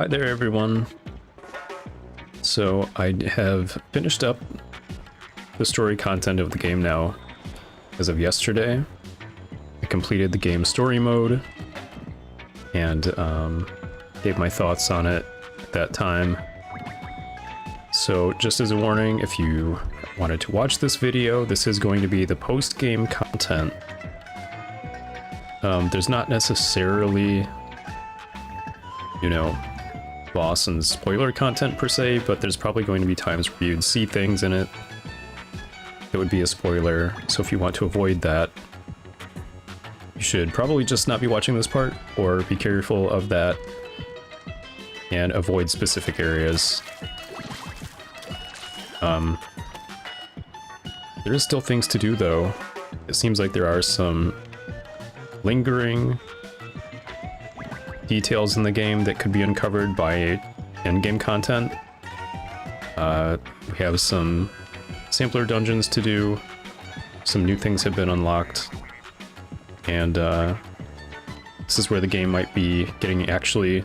Hi there, everyone. So I have finished up the story content of the game now as of yesterday. I completed the game story mode and gave my thoughts on it at that time. So just as a warning, if you wanted to watch this video, this is going to be the post-game content. There's not necessarily, boss and spoiler content per se, but there's probably going to be times where you'd see things in it that would be a spoiler. So if you want to avoid that, you should probably just not be watching this part, or be careful of that and avoid specific areas. There is still things to do though. It seems like there are some lingering details in the game that could be uncovered by endgame content. We have some sampler dungeons to do, some new things have been unlocked, and this is where the game might be getting actually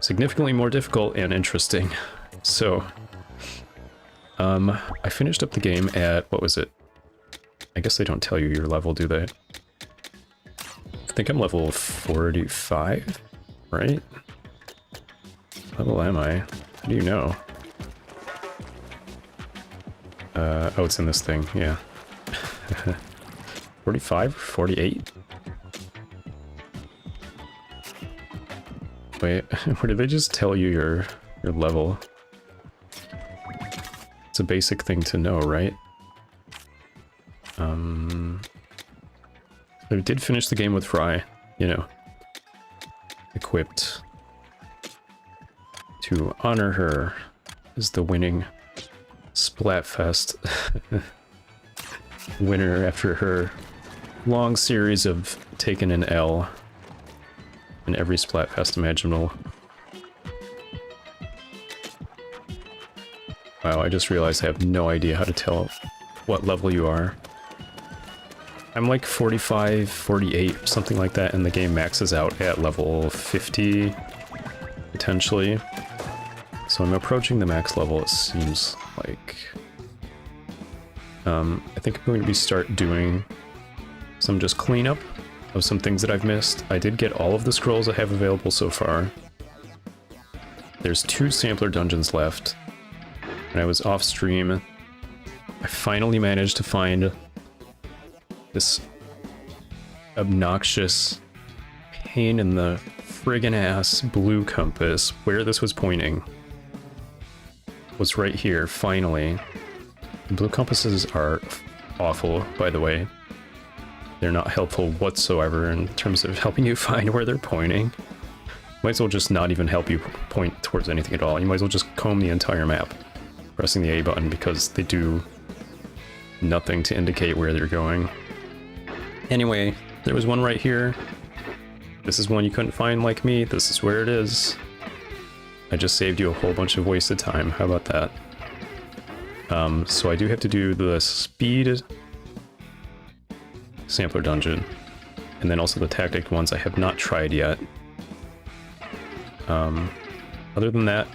significantly more difficult and interesting. So, I finished up the game at, what was it? I guess they don't tell you your level, do they? I think I'm level 45, right? What level am I? How do you know? Oh, it's in this thing, yeah. 45? 48? Wait, where did they just tell you your level? It's a basic thing to know, right? I did finish the game with Fry, equipped to honor her as the winning Splatfest winner after her long series of taking an L in every Splatfest imaginable. Wow, I just realized I have no idea how to tell what level you are. I'm like 45, 48, something like that, and the game maxes out at level 50, potentially. So I'm approaching the max level, it seems like. I think I'm going to start doing some just cleanup of some things that I've missed. I did get all of the scrolls I have available so far. There's 2 sampler dungeons left. When I was off stream, I finally managed to find this obnoxious pain in the friggin' ass blue compass. Where this was pointing was right here, finally. Blue compasses are awful, by the way. They're not helpful whatsoever in terms of helping you find where they're pointing. Might as well just not even help you point towards anything at all. You might as well just comb the entire map, pressing the A button, because they do nothing to indicate where they're going. Anyway, there was one right here. This is one you couldn't find like me. This is where it is. I just saved you a whole bunch of wasted time. How about that? So I do have to do the speed sampler dungeon, and then also the tactic ones I have not tried yet. Other than that,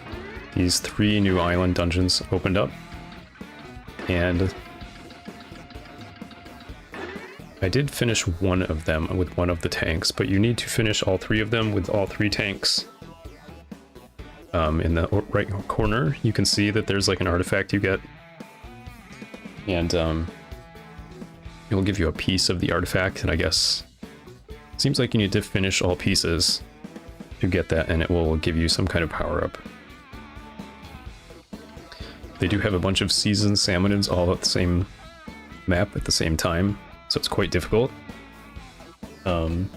these 3 new island dungeons opened up, and I did finish one of them with one of the tanks, but you need to finish all 3 of them with all 3 tanks. In the right corner, you can see that there's like an artifact you get, and it will give you a piece of the artifact, and I guess it seems like you need to finish all pieces to get that, and it will give you some kind of power-up. They do have a bunch of seasoned salmonids all at the same map at the same time, so it's quite difficult. I'm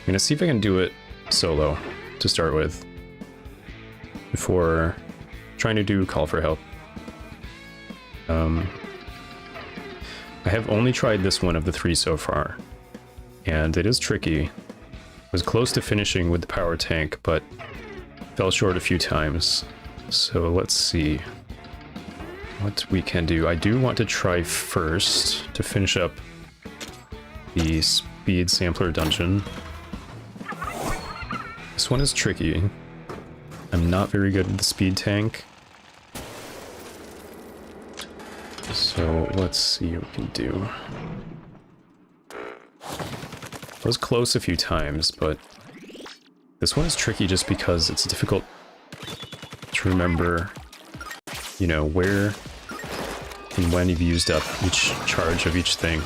gonna see if I can do it solo to start with, before trying to do call for help. I have only tried this one of the 3 so far, and it is tricky. I was close to finishing with the power tank, but fell short a few times. So let's see what we can do. I do want to try first to finish up the speed sampler dungeon. This one is tricky. I'm not very good at the speed tank. So let's see what we can do. I was close a few times, but this one is tricky just because it's difficult to remember, you know, where and when you've used up each charge of each thing.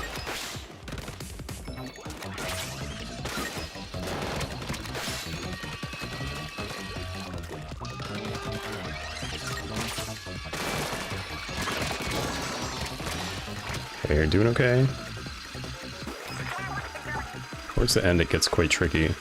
Okay, you're doing okay. Towards the end, it gets quite tricky.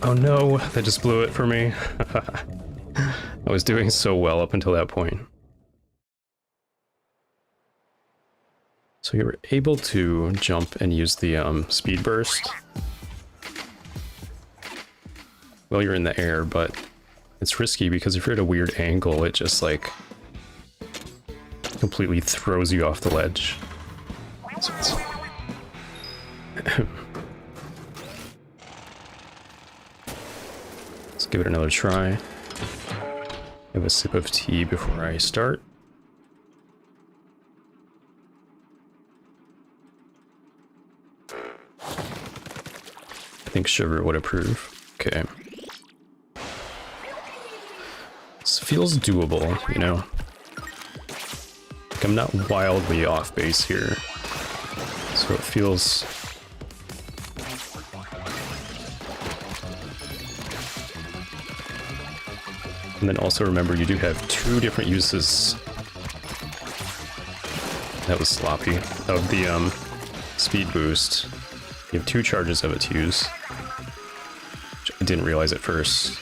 Oh no, that just blew it for me. I was doing so well up until that point. So you were able to jump and use the speed burst while you're in the air, but it's risky because if you're at a weird angle, it just like completely throws you off the ledge. So it's let's give it another try. Have a sip of tea before I start. I think sugar would approve. Okay. This feels doable, you know? Like I'm not wildly off base here. So it feels... And then also remember you do have two different uses. That was sloppy. Of the speed boost. You have two charges of it to use. Which I didn't realize at first.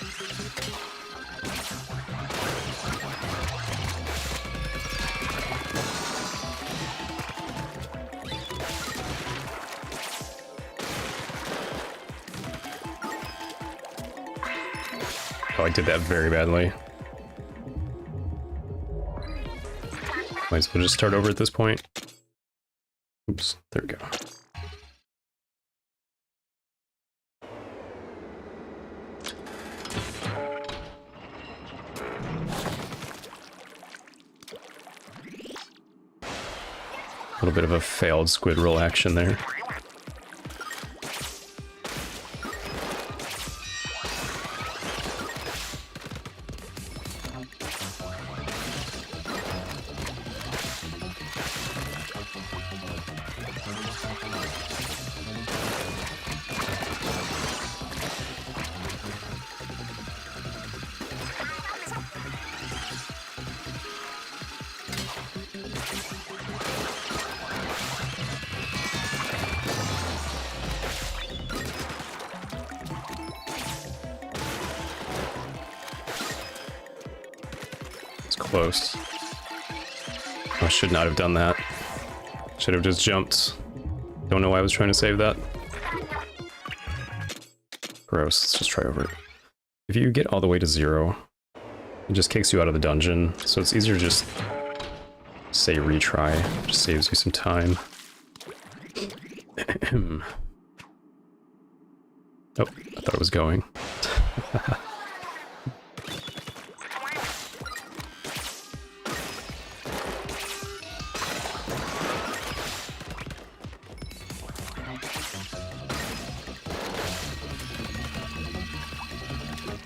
Oh, I did that very badly. Might as well just start over at this point. Oops, there we go. A little bit of a failed squid roll action there. Close. I should not have done that. Should have just jumped. Don't know why I was trying to save that. Gross. Let's just try over it. If you get all the way to 0, it just kicks you out of the dungeon, so it's easier to just say retry. It just saves you some time. Oh, I thought it was going.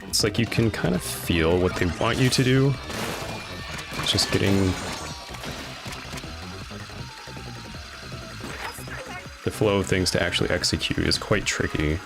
It's like you can kind of feel what they want you to do. It's just getting the flow of things to actually execute is quite tricky.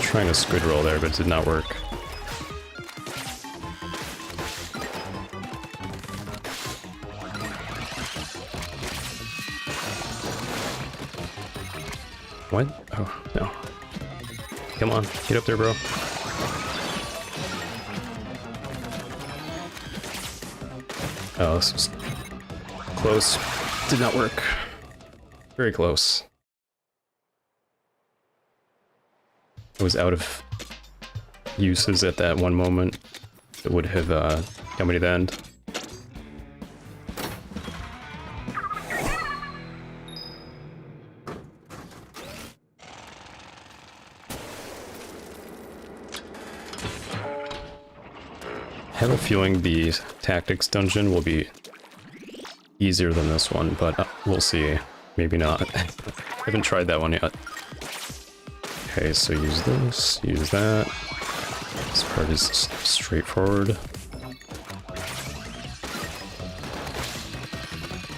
trying a squid roll there, but it did not work. What? Oh, no. Come on, get up there, bro. Oh, this was close. Did not work. Very close. I was out of uses at that one moment that would have got me to the end. I have a feeling the tactics dungeon will be easier than this one, but we'll see. Maybe not. I haven't tried that one yet. Okay, so use this, use that. This part is straightforward.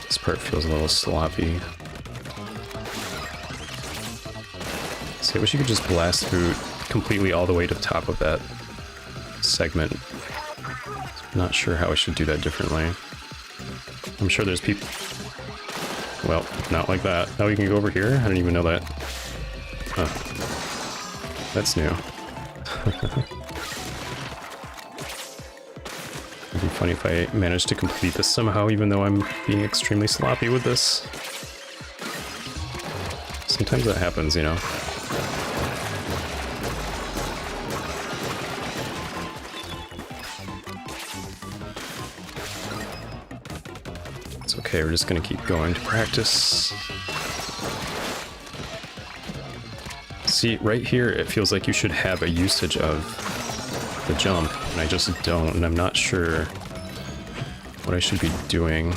This part feels a little sloppy. See, I wish you could just blast through completely all the way to the top of that segment. I'm not sure how I should do that differently. I'm sure there's people... Well, not like that. Now we can go over here? I didn't even know that. Huh. That's new. It'd be funny if I managed to complete this somehow, even though I'm being extremely sloppy with this. Sometimes that happens, you know. It's okay, we're just gonna keep going to practice. See, right here, it feels like you should have a usage of the jump, and I just don't, and I'm not sure what I should be doing.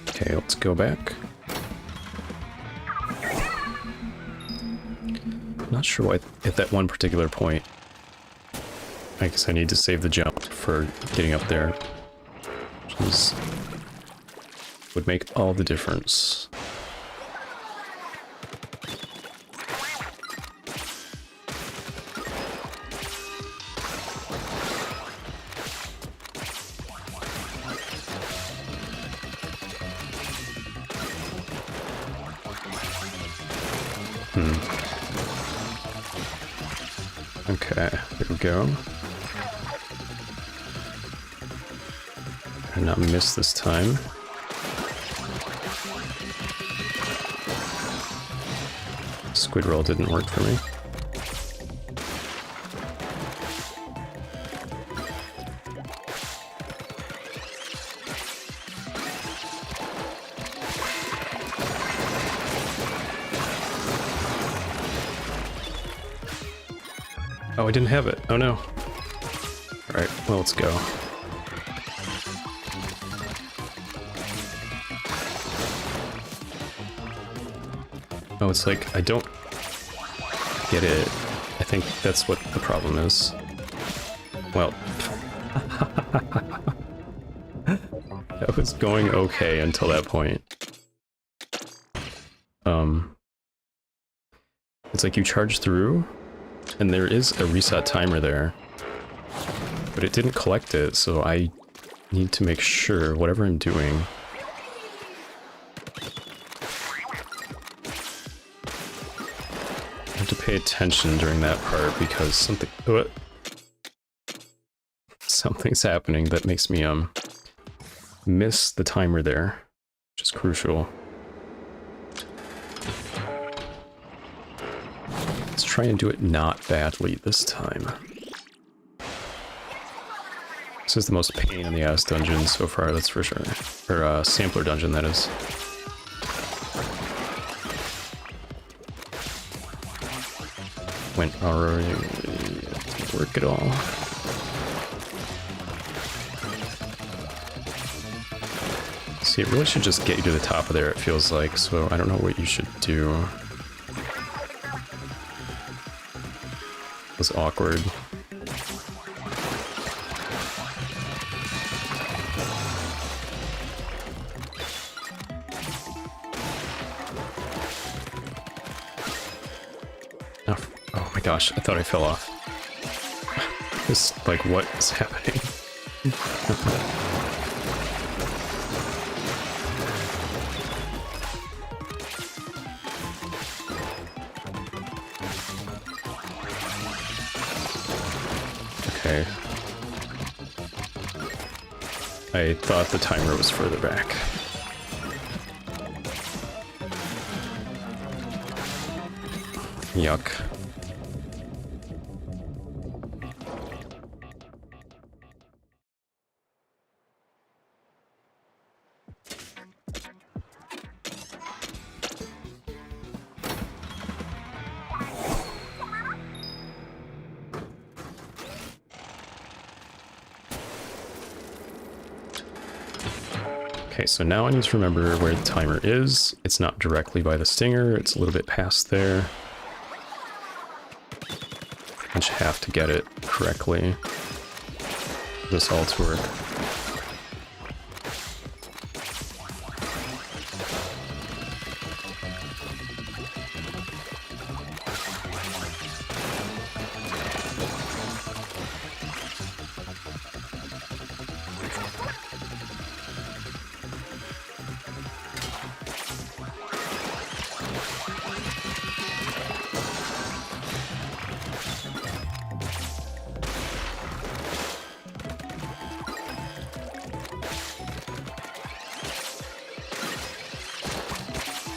Okay, let's go back. Not sure why at that one particular point. I guess I need to save the jump for getting up there, which would make all the difference. Okay, there we go. Did not miss this time. Squid roll didn't work for me. Oh, I didn't have it. Oh no. Alright, well, let's go. Oh, it's like, I don't get it. I think that's what the problem is. Well. That was going okay until that point. It's like you charge through, and there is a reset timer there, but it didn't collect it, so I need to make sure whatever I'm doing. I have to pay attention during that part because something's happening that makes me miss the timer there, which is crucial. Let's try and do it not badly this time. This is the most pain in the ass dungeon so far, that's for sure. Or sampler dungeon, that is. Went already. Didn't work at all. See, it really should just get you to the top of there, it feels like, so I don't know what you should do. It was awkward. Oh my gosh, I thought I fell off. Just like, what is happening? Okay. I thought the timer was further back. Yuck. Okay, so now I need to remember where the timer is. It's not directly by the stinger, it's a little bit past there. I just have to get it correctly for this all to work.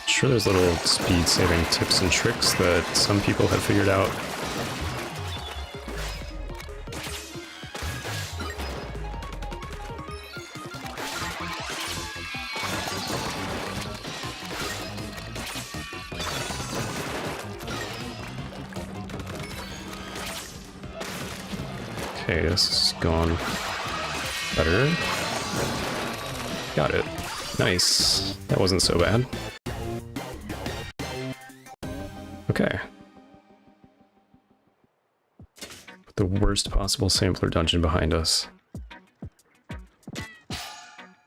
Sure, there's little speed saving tips and tricks that some people have figured out. Okay, this is going better. Got it. Nice. That wasn't so bad. Okay. The worst possible sampler dungeon behind us.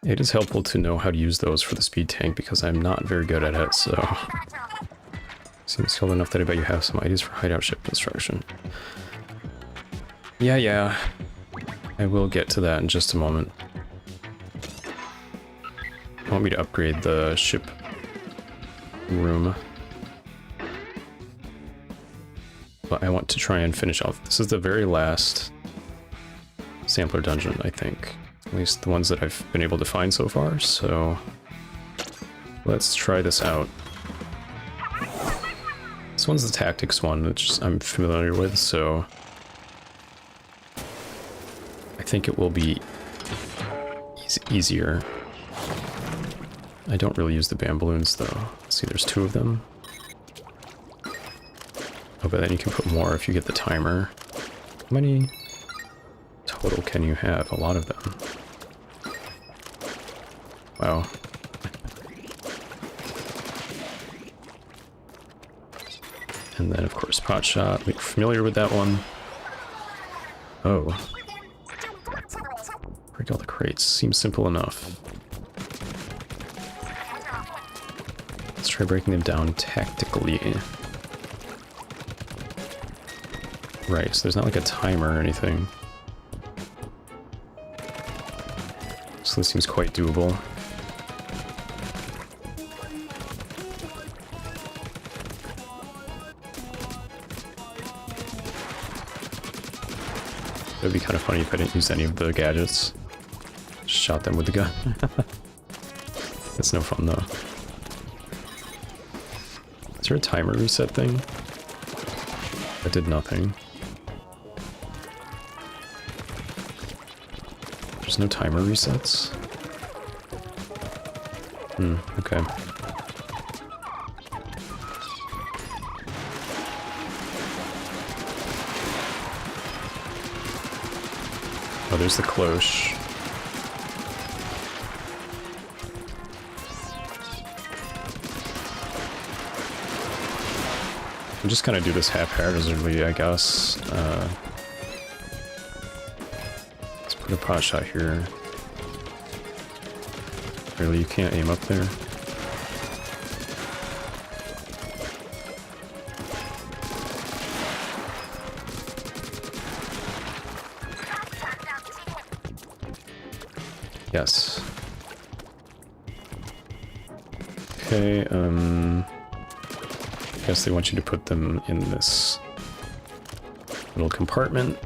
It is helpful to know how to use those for the speed tank because I'm not very good at it, so... Seems skilled enough that I bet you have some ideas for hideout ship construction. Yeah. I will get to that in just a moment. You want me to upgrade the ship room. But I want to try and finish off. This is the very last sampler dungeon, I think. At least the ones that I've been able to find so far, so let's try this out. This one's the tactics one, which I'm familiar with, so I think it will be easier. I don't really use the bam balloons though. Let's see, there's 2 of them. Oh, but then you can put more if you get the timer. How many total can you have? A lot of them. Wow. And then, of course, pot shot. We're familiar with that one. Oh. Break all the crates. Seems simple enough. Let's try breaking them down tactically. Right, so there's not like a timer or anything. So this seems quite doable. It would be kind of funny if I didn't use any of the gadgets. Shot them with the gun. That's no fun though. Is there a timer reset thing? That did nothing. There's no timer resets? Okay. Oh, there's the cloche. I'm just gonna do this haphazardly, I guess. Let's put a pot shot here. Really, you can't aim up there? Yes. Okay, guess they want you to put them in this little compartment.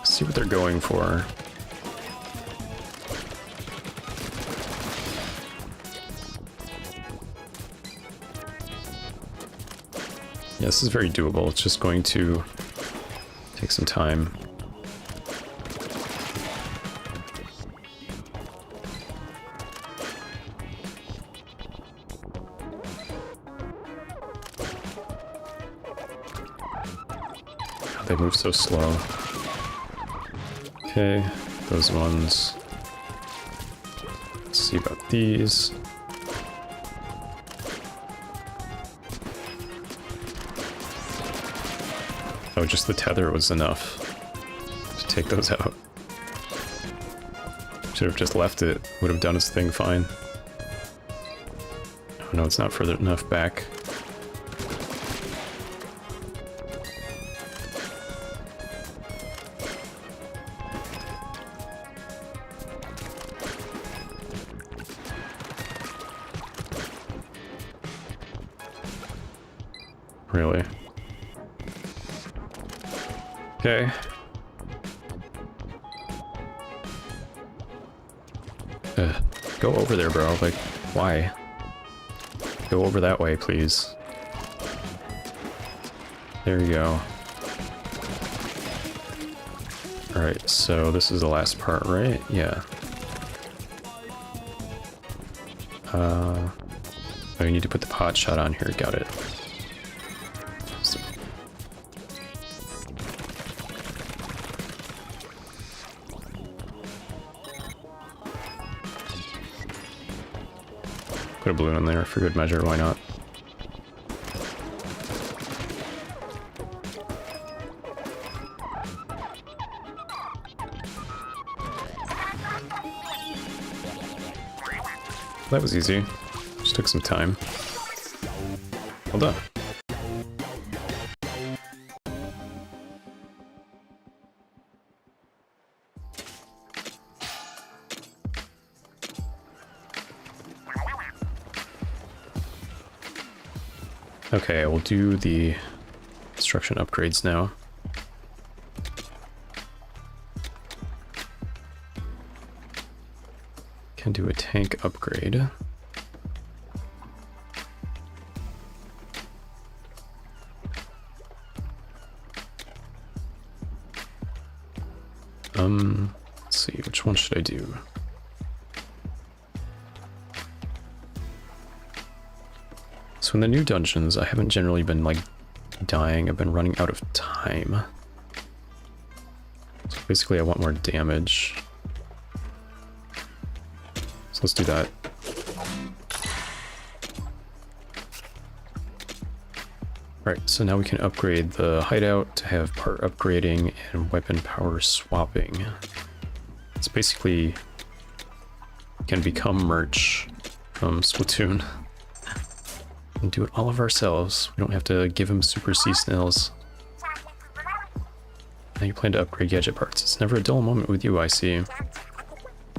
See what they're going for. Yeah, this is very doable. It's just going to take some time. They move so slow. Okay, those ones. Let's see about these. Oh, just the tether was enough to take those out. Should have just left it. Would have done its thing fine. Oh no, it's not further enough back. Really? Okay. Go over there, bro. Like, why? Go over that way, please. There you go. Alright, so this is the last part, right? Yeah. Oh, you need to put the pot shot on here. Got it. So put a balloon in there for good measure, why not? That was easy. Just took some time. Well done. Okay, we'll do the construction upgrades now. Can do a tank upgrade. Let's see, which one should I do? So in the new dungeons, I haven't generally been, like, dying. I've been running out of time. So basically I want more damage. So let's do that. Alright, so now we can upgrade the hideout to have part upgrading and weapon power swapping. It's basically can become merch from Splatoon. And do it all of ourselves. We don't have to give him super sea snails. Now you plan to upgrade gadget parts. It's never a dull moment with you, I see. You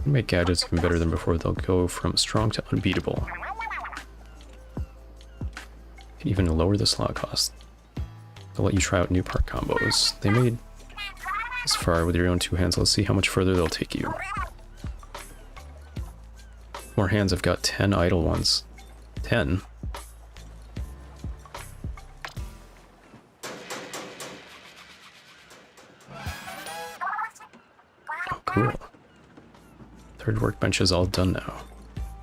make gadgets even better than before. They'll go from strong to unbeatable. Can even lower the slot cost. They'll let you try out new part combos. They made this far with your own two hands. Let's see how much further they'll take you. More hands. I've got 10 idle ones. 10? Oh, cool. Third workbench is all done now.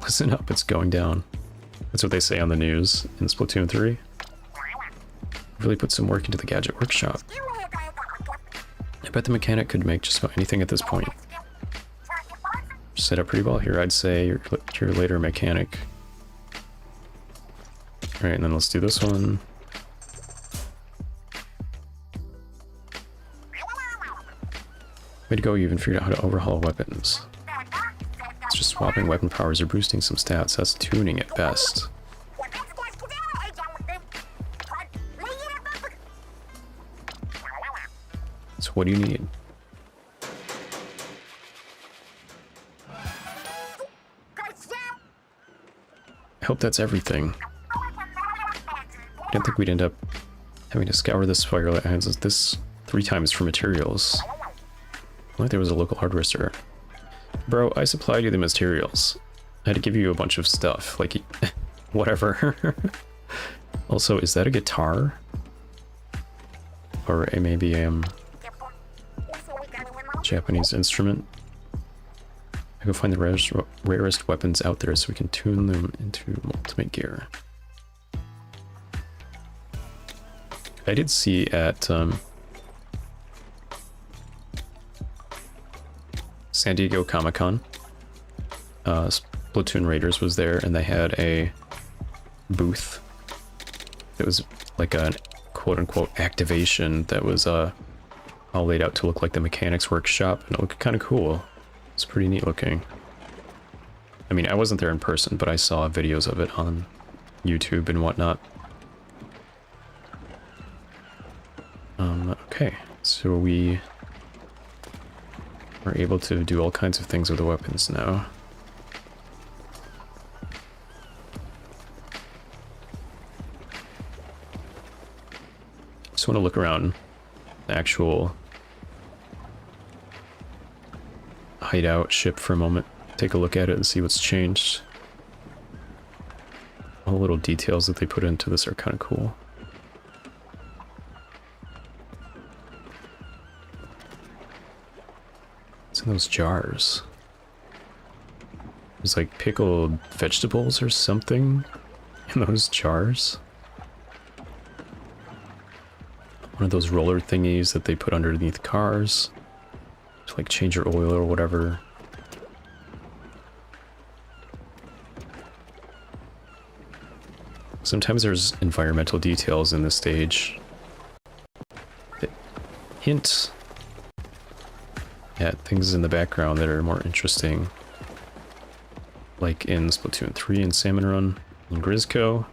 Listen up, it's going down. That's what they say on the news in Splatoon 3. Really put some work into the gadget workshop. I bet the mechanic could make just about anything at this point. Set up pretty well here, I'd say. You're later mechanic. Alright, and then let's do this one. Way to go, you even figured out how to overhaul weapons. It's Just swapping weapon powers or boosting some stats. That's tuning at best. So what do you need? I hope that's everything. I didn't think we'd end up having to scour this Firelight Islands this 3 times for materials. Like there was a local hardware store. Bro, I supplied you the materials. I had to give you a bunch of stuff, like, whatever. Also, is that a guitar? Or maybe a Japanese instrument? I go find the rarest weapons out there so we can tune them into ultimate gear. I did see at San Diego Comic-Con, Splatoon Raiders was there, and they had a booth that was like a quote-unquote activation that was all laid out to look like the mechanics workshop, and it looked kind of cool. It's pretty neat looking. I mean, I wasn't there in person, but I saw videos of it on YouTube and whatnot. Okay, so we are able to do all kinds of things with the weapons now. Just want to look around the actual hideout ship for a moment, take a look at it and see what's changed. All the little details that they put into this are kind of cool. What's in those jars? There's like pickled vegetables or something in those jars. One of those roller thingies that they put underneath cars to like change your oil or whatever. Sometimes there's environmental details in this stage that hint at things in the background that are more interesting. Like in Splatoon 3 and Salmon Run and Grizzco.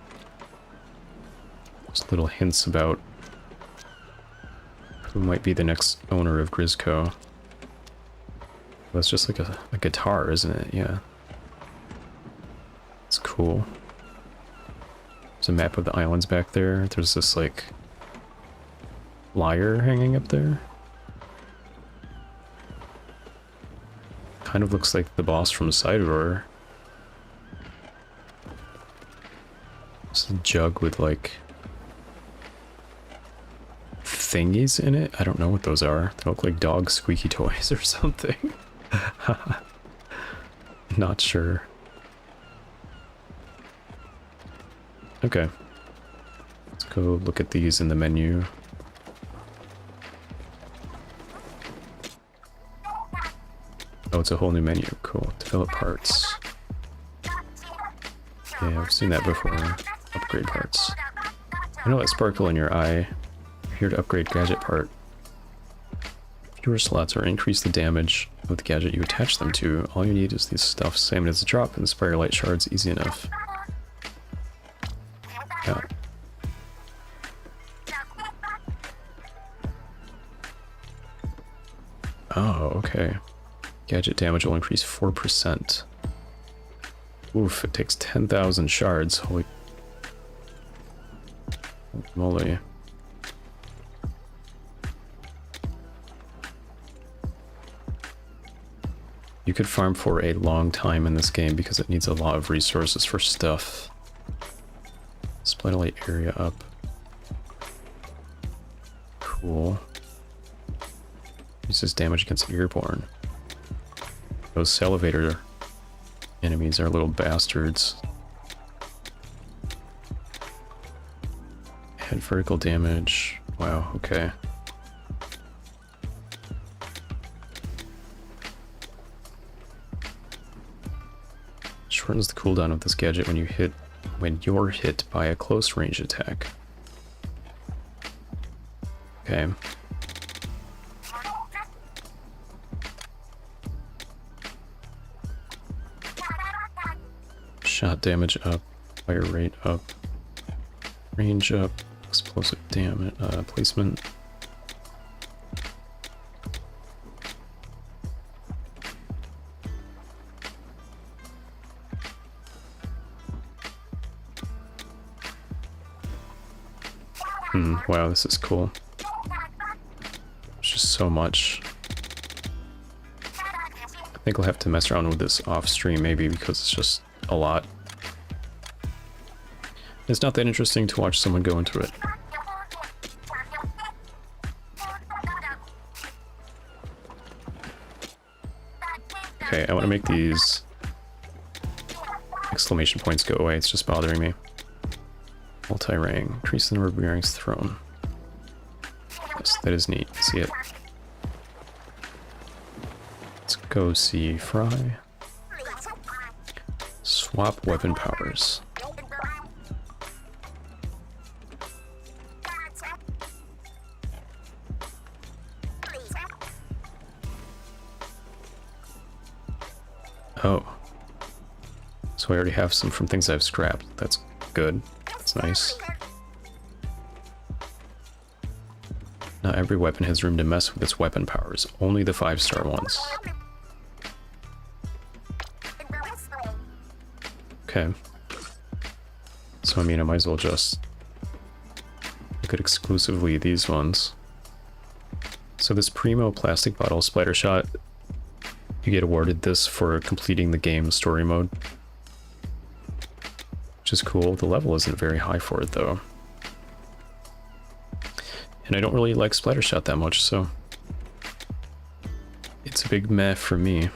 Just little hints about who might be the next owner of Grizzco. That's just like a guitar, isn't it? Yeah. It's cool. There's a map of the islands back there. There's this, like, lyre hanging up there. Kind of looks like the boss from Sidor. It's a jug with, like, thingies in it. I don't know what those are. They look like dog squeaky toys or something. Not sure. Okay. Let's go look at these in the menu. Oh, it's a whole new menu. Cool. Develop parts. Yeah, I've seen that before. Upgrade parts. I know that sparkle in your eye. You're here to upgrade gadget part. Fewer slots or increase the damage of the gadget you attach them to. All you need is these stuff. Same as a drop and Spire Light Shards. Easy enough. Yeah. Oh, okay. Gadget damage will increase 4%. Oof, it takes 10,000 shards. Holy moly. You could farm for a long time in this game because it needs a lot of resources for stuff. Splatterlight area up. Cool. Uses damage against airborne. Those salivator enemies are little bastards. Head vertical damage. Wow, okay. Shortens the cooldown of this gadget when you're hit by a close range attack. Okay. Shot damage up, fire rate up, range up, explosive damage, placement. Wow, this is cool. There's just so much. I think I'll have to mess around with this off stream maybe because it's just a lot. It's not that interesting to watch someone go into it. Okay, I want to make these exclamation points go away. It's just bothering me. Multi-ring. Increase the number of bearings thrown. Yes, that is neat. See it. Let's go see Fry. Swap weapon powers. Oh. So I already have some from things I've scrapped. That's good. That's nice. Not every weapon has room to mess with its weapon powers. Only the 5-star ones. Okay. So I mean, I might as well just look at exclusively these ones. So this Primo plastic bottle splatter shot, you get awarded this for completing the game story mode. Which is cool. The level isn't very high for it though. And I don't really like Splattershot that much, so it's a big meh for me.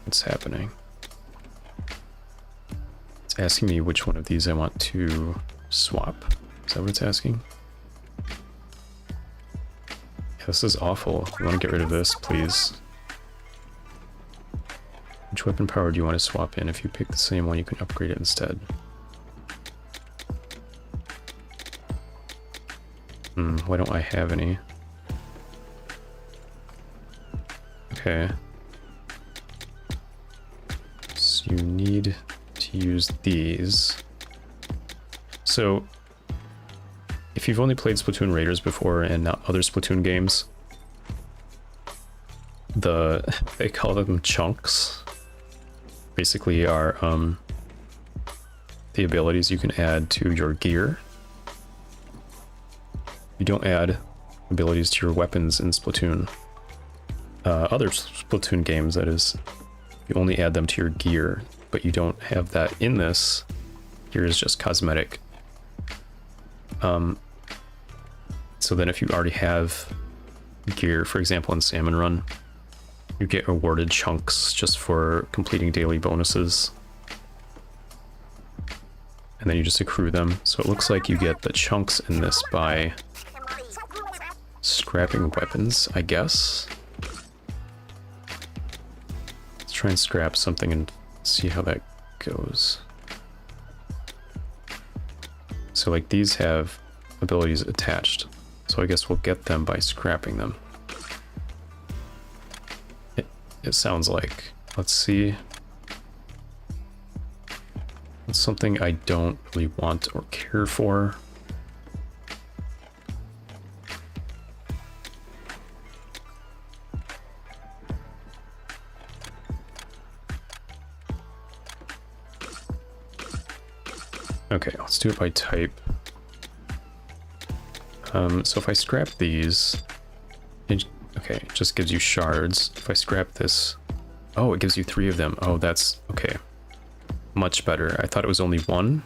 What's happening? It's asking me which one of these I want to swap. Is that what it's asking? Yeah, this is awful. I want to get rid of this, please. Which weapon power do you want to swap in? If you pick the same one, you can upgrade it instead. Why don't I have any? Okay. So you need to use these. So, if you've only played Splatoon Raiders before and not other Splatoon games, they call them chunks. Basically are the abilities you can add to your gear. You don't add abilities to your weapons in Splatoon. Other Splatoon games, that is, you only add them to your gear, but you don't have that in this. Gear is just cosmetic. So then if you already have gear, for example in Salmon Run, you get awarded chunks just for completing daily bonuses. And then you just accrue them. So it looks like you get the chunks in this by scrapping weapons, I guess. Let's try and scrap something and see how that goes. So like these have abilities attached. So I guess we'll get them by scrapping them. It sounds like. Let's see. It's something I don't really want or care for. Okay, let's do it by type. So if I scrap these, okay, it just gives you shards. If I scrap this, oh, it gives you 3 of them. Oh, that's okay. Much better. I thought it was only 1.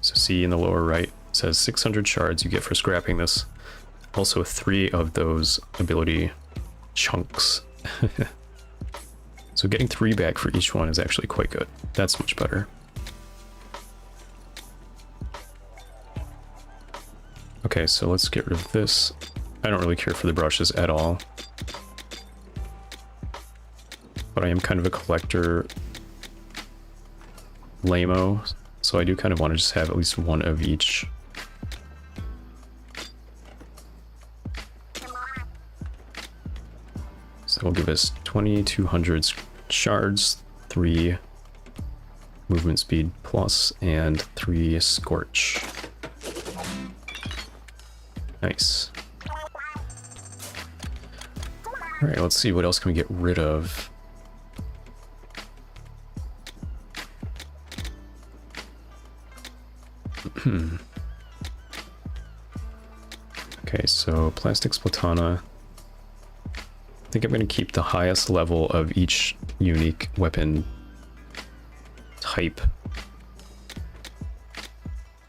So see in the lower right, it says 600 shards you get for scrapping this. Also 3 of those ability chunks. So getting 3 back for each one is actually quite good. That's much better. Okay, so let's get rid of this. I don't really care for the brushes at all. But I am kind of a collector lame-o, so I do kind of want to just have at least 1 of each. So that will give us 2200 shards, 3 movement speed plus, and 3 scorch. Nice. Alright, let's see what else can we get rid of. Okay, so plastic splatana. I think I'm going to keep the highest level of each unique weapon type.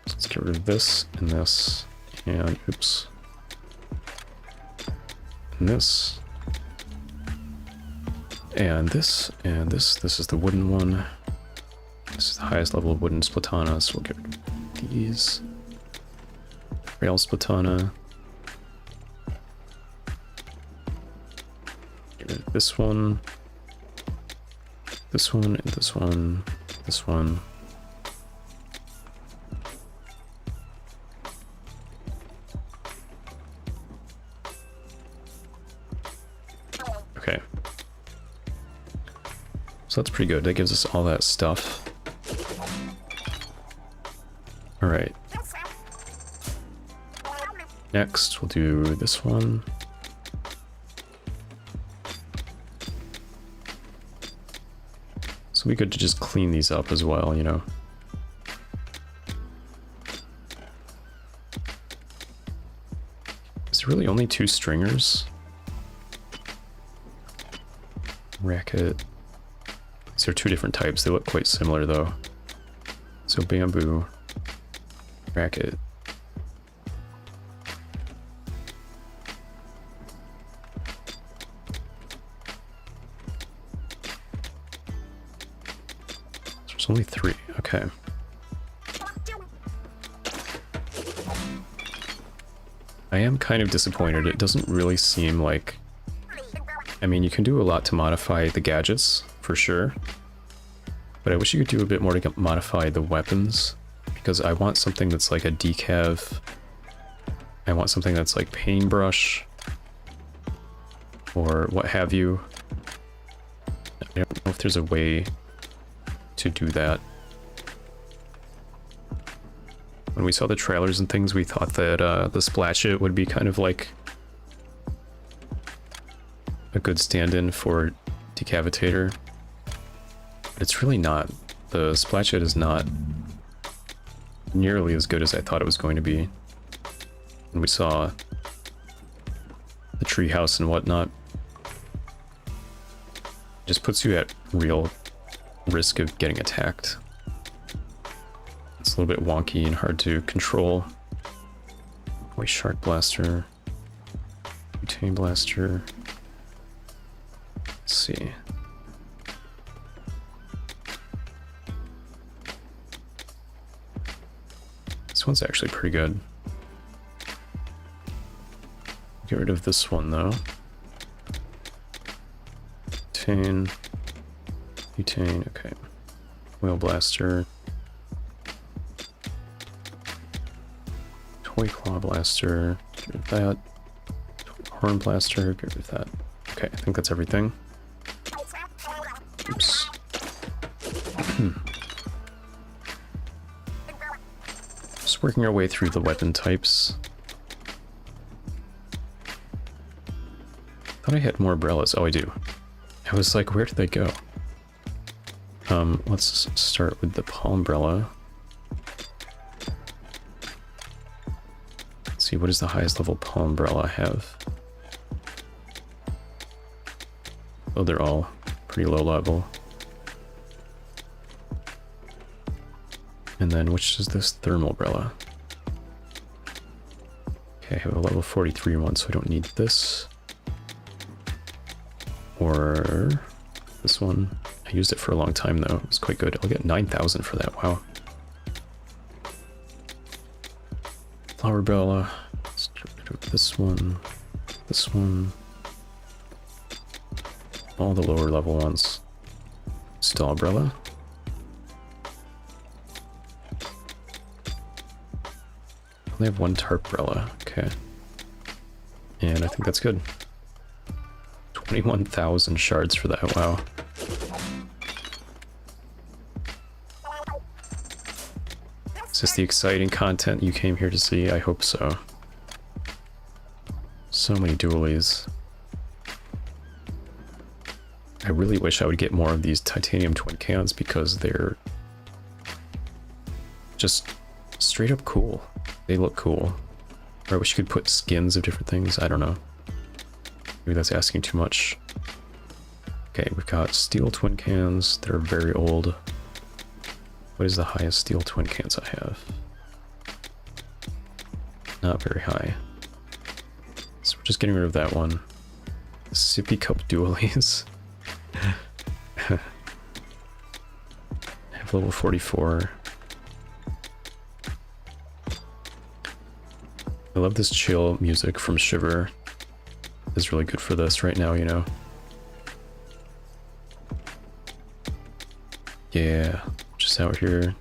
Let's get rid of this, and oops. And this. And this, and this. This is the wooden one. This is the highest level of wooden splatana, so we'll get rid of these. Rail splatana. Get rid of this one. This one, and this one. This one. Okay. So that's pretty good. That gives us all that stuff. Alright. Next, we'll do this one. So it'd be good to just clean these up as well, you know. Is there really only 2 stringers? Racket. These are 2 different types. They look quite similar though. So bamboo, racket. There's only 3. Okay. I am kind of disappointed. It doesn't really seem like... I mean, you can do a lot to modify the gadgets, for sure. But I wish you could do a bit more to modify the weapons. Because I want something that's like a decav. I want something that's like paintbrush. Or what have you. I don't know if there's a way to do that. When we saw the trailers and things, we thought that the Splatshit would be kind of like a good stand-in for Decavitator. It's really not. The Splatshit is not nearly as good as I thought it was going to be. When we saw the treehouse and whatnot. It just puts you at real risk of getting attacked. It's a little bit wonky and hard to control. Wait, Shark Blaster. Butane Blaster. Let's see. This one's actually pretty good. Get rid of this one though. Butane. Butane, okay. Whale Blaster. Toy Claw Blaster. Get rid of that. Toy Horn Blaster. Get rid of that. Okay, I think that's everything. Oops. Just working our way through the weapon types. Thought I had more umbrellas. Oh, I do. I was like, where did they go? Let's start with the palm umbrella. Let's see, what is the highest level palm umbrella I have? Oh, they're all pretty low level. And then which is this thermal umbrella? Okay, I have a level 43 one, so I don't need this. Or this one. I used it for a long time though. It was quite good. I'll get 9,000 for that. Wow. Flower umbrella. Let's get rid of this one. This one. All the lower level ones. Still umbrella. Only have one tarp umbrella. Okay. And I think that's good. 21,000 shards for that, wow. Is this the exciting content you came here to see? I hope so. So many dualies. I really wish I would get more of these titanium twin cans because they're just straight up cool. They look cool. Or I wish you could put skins of different things. I don't know. Maybe that's asking too much. Okay, we've got steel twin cans that are very old. What is the highest steel twin cans I have? Not very high. So we're just getting rid of that one. Sippy cup dualies. I have level 44. I love this chill music from Shiver. It's really good for this right now, you know. Yeah, just out here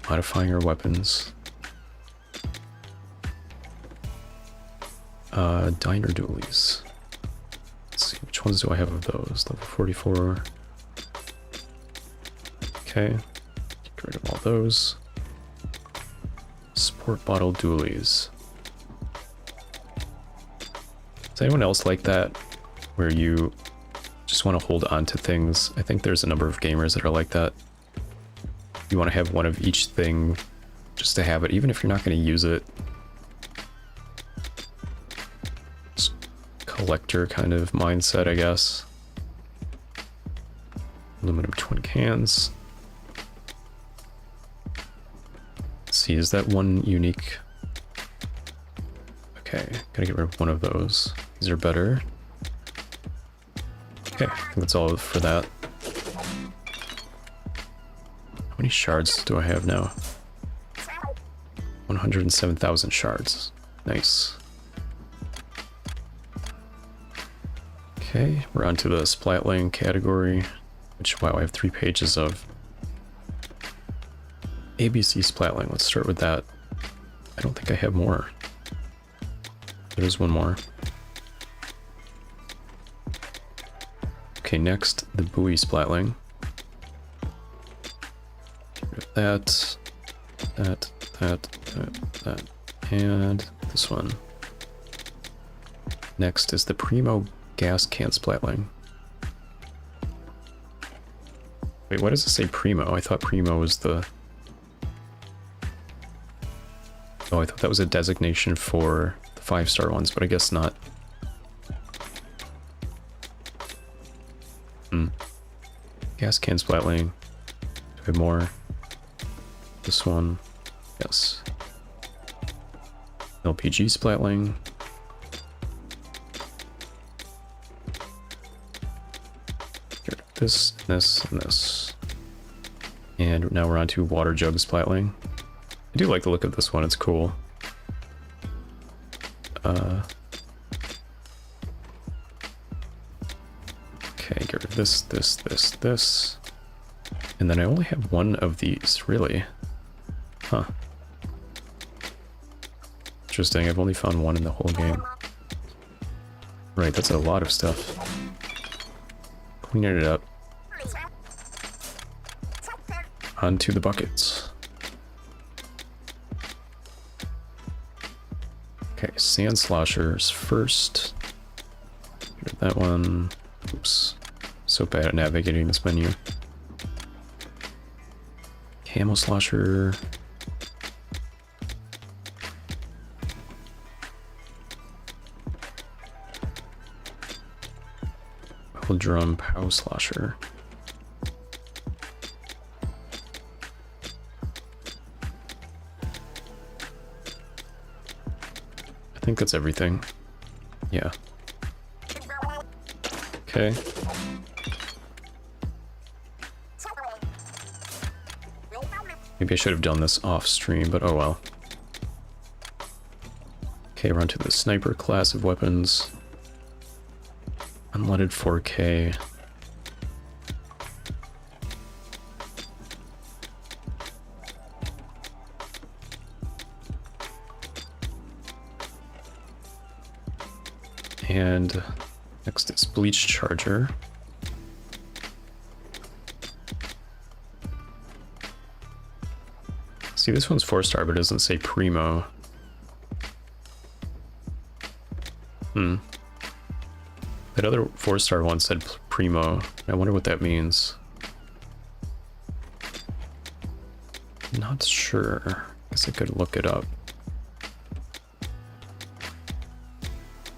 modifying our weapons. Diner dualies. Let's see, which ones do I have of those? Level 44. Okay, get rid of all those. Sport bottle dualies. Does anyone else like that? Where you just want to hold on to things? I think there's a number of gamers that are like that. You want to have one of each thing just to have it, even if you're not going to use it. Just collector kind of mindset, I guess. Aluminum twin cans. Let's see, is that one unique? Okay, gotta get rid of one of those. These are better. Okay, I think that's all for that. How many shards do I have now? 107,000 shards. Nice. Okay, we're on to the Splatling category, which, wow, I have 3 pages of. ABC Splatling, let's start with that. I don't think I have more. There's one more. Okay, next, the buoy Splatling. Get rid of that, that, and this one. Next is the Primo gas can Splatling. Wait, why does it say Primo? I thought Primo was the... Oh, I thought that was a designation for the 5-star ones, but I guess not. Gas can Splatling. Do I have more? This one. Yes. LPG Splatling. Get rid of this, and this, and this. And now we're on to water jug Splatling. I do like the look of this one, it's cool. Okay, get rid of this, this. And then I only have one of these, really. Huh. Interesting, I've only found one in the whole game. Right, that's a lot of stuff. Cleaning it up. Onto the buckets. Okay, sand sloshers first. Get rid of that one. Oops. So bad at navigating this menu. Camo slosher. Metal drum pow slosher. I think that's everything. Yeah. Okay. Maybe I should have done this off stream, but oh well. Okay, we're on to the sniper class of weapons. Unleaded 4K. And next is bleach charger. See, this one's 4-star, but it doesn't say primo. That other 4-star one said primo. I wonder what that means. Not sure. Guess I could look it up.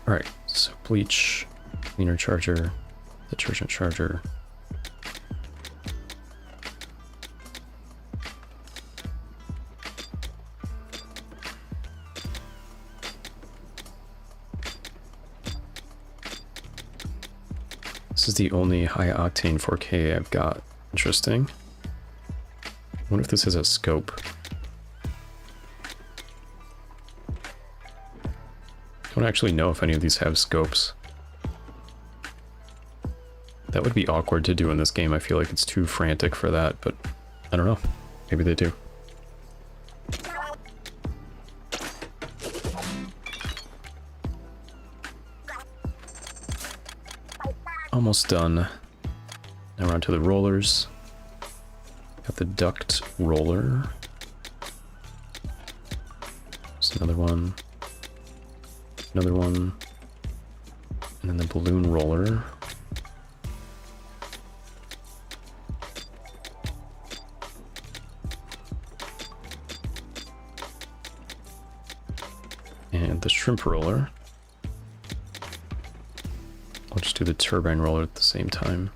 Alright, so bleach, cleaner charger, detergent charger. This is the only high octane 4K I've got. Interesting. I wonder if this has a scope. I don't actually know if any of these have scopes. That would be awkward to do in this game. I feel like it's too frantic for that, but I don't know. Maybe they do. Almost done. Now we're on to the rollers. Got the duct roller. There's another one. Another one. And then the balloon roller. And the shrimp roller. I'll just do the turbine roller at the same time.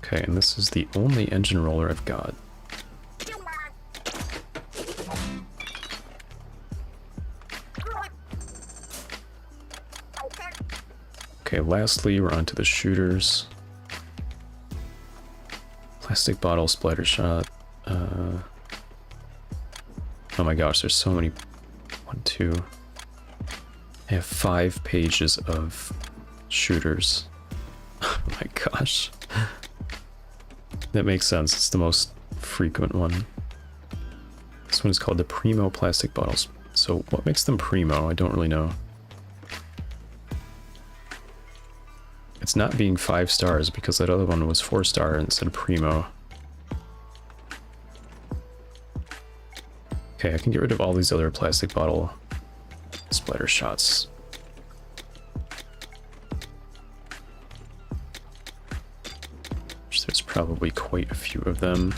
Okay, and this is the only engine roller I've got. Okay, lastly, we're on to the shooters. Plastic bottle, splatter shot. Oh my gosh, there's so many. 1, 2. I have 5 pages of shooters. Oh my gosh. That makes sense. It's the most frequent one. This one is called the Primo plastic bottles. So what makes them Primo? I don't really know. It's not being 5 stars because that other one was 4-star and it said Primo. Okay, I can get rid of all these other plastic bottle splatter shots. There's probably quite a few of them.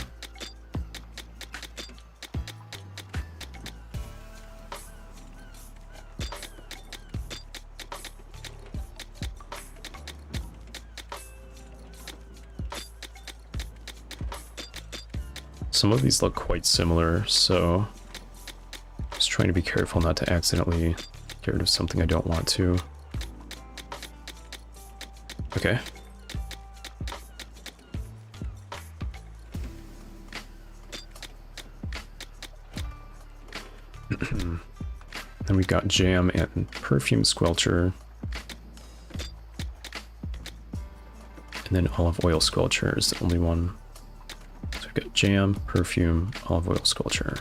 Some of these look quite similar, so just trying to be careful not to accidentally get rid of something I don't want to. Okay. Then we've got jam and perfume squelcher. And then olive oil squelcher is the only one. So we've got jam, perfume, olive oil squelcher.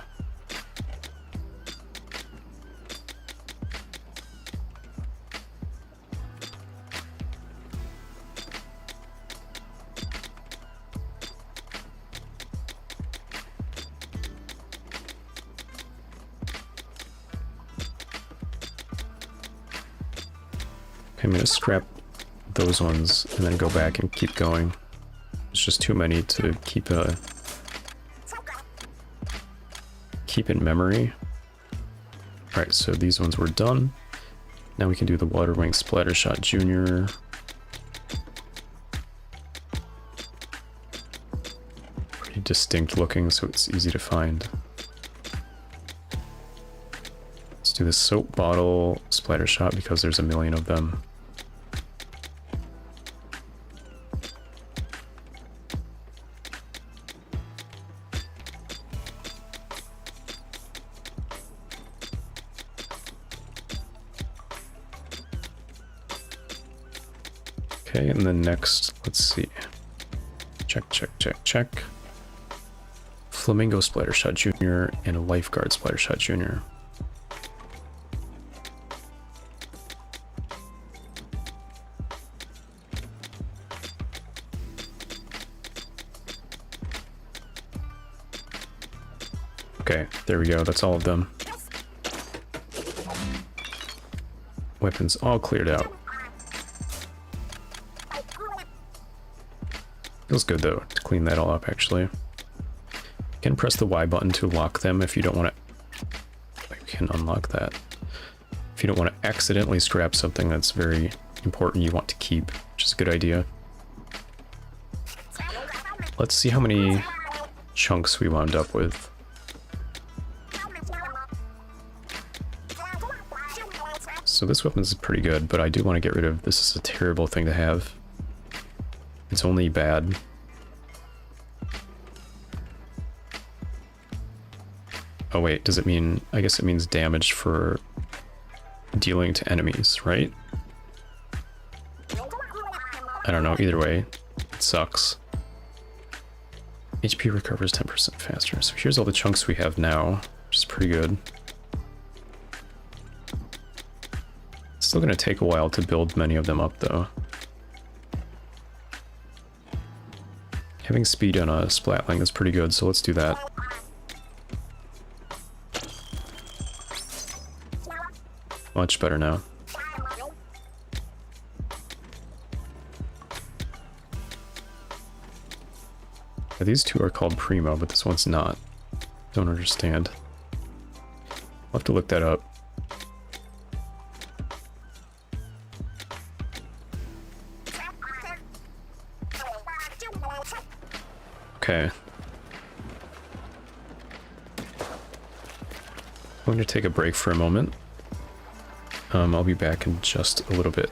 I'm gonna scrap those ones and then go back and keep going. It's just too many to keep in memory. Alright, so these ones were done. Now we can do the Water Wing Splattershot Junior. Pretty distinct looking, so it's easy to find. Let's do the Soap Bottle Splattershot because there's a million of them. Okay, and then next, let's see. Check, check, check, check. Flamingo Splattershot Jr. and a Lifeguard Splattershot Jr. Okay, there we go. That's all of them. Weapons all cleared out. Feels good though to clean that all up actually. You can press the Y button to lock them if you don't want to. You can unlock that. If you don't want to accidentally scrap something that's very important you want to keep, which is a good idea. Let's see how many chunks we wound up with. So this weapon is pretty good, but I do want to get rid of... This is a terrible thing to have. It's only bad. Oh wait, does it mean... I guess it means damage for dealing to enemies, right? I don't know, either way, it sucks. HP recovers 10% faster. So here's all the chunks we have now, which is pretty good. It's still gonna take a while to build many of them up though. Having speed on a splatling is pretty good, so let's do that. Much better now. Yeah, these two are called Primo, but this one's not. Don't understand. I'll have to look that up. Okay. I'm going to take a break for a moment. I'll be back in just a little bit.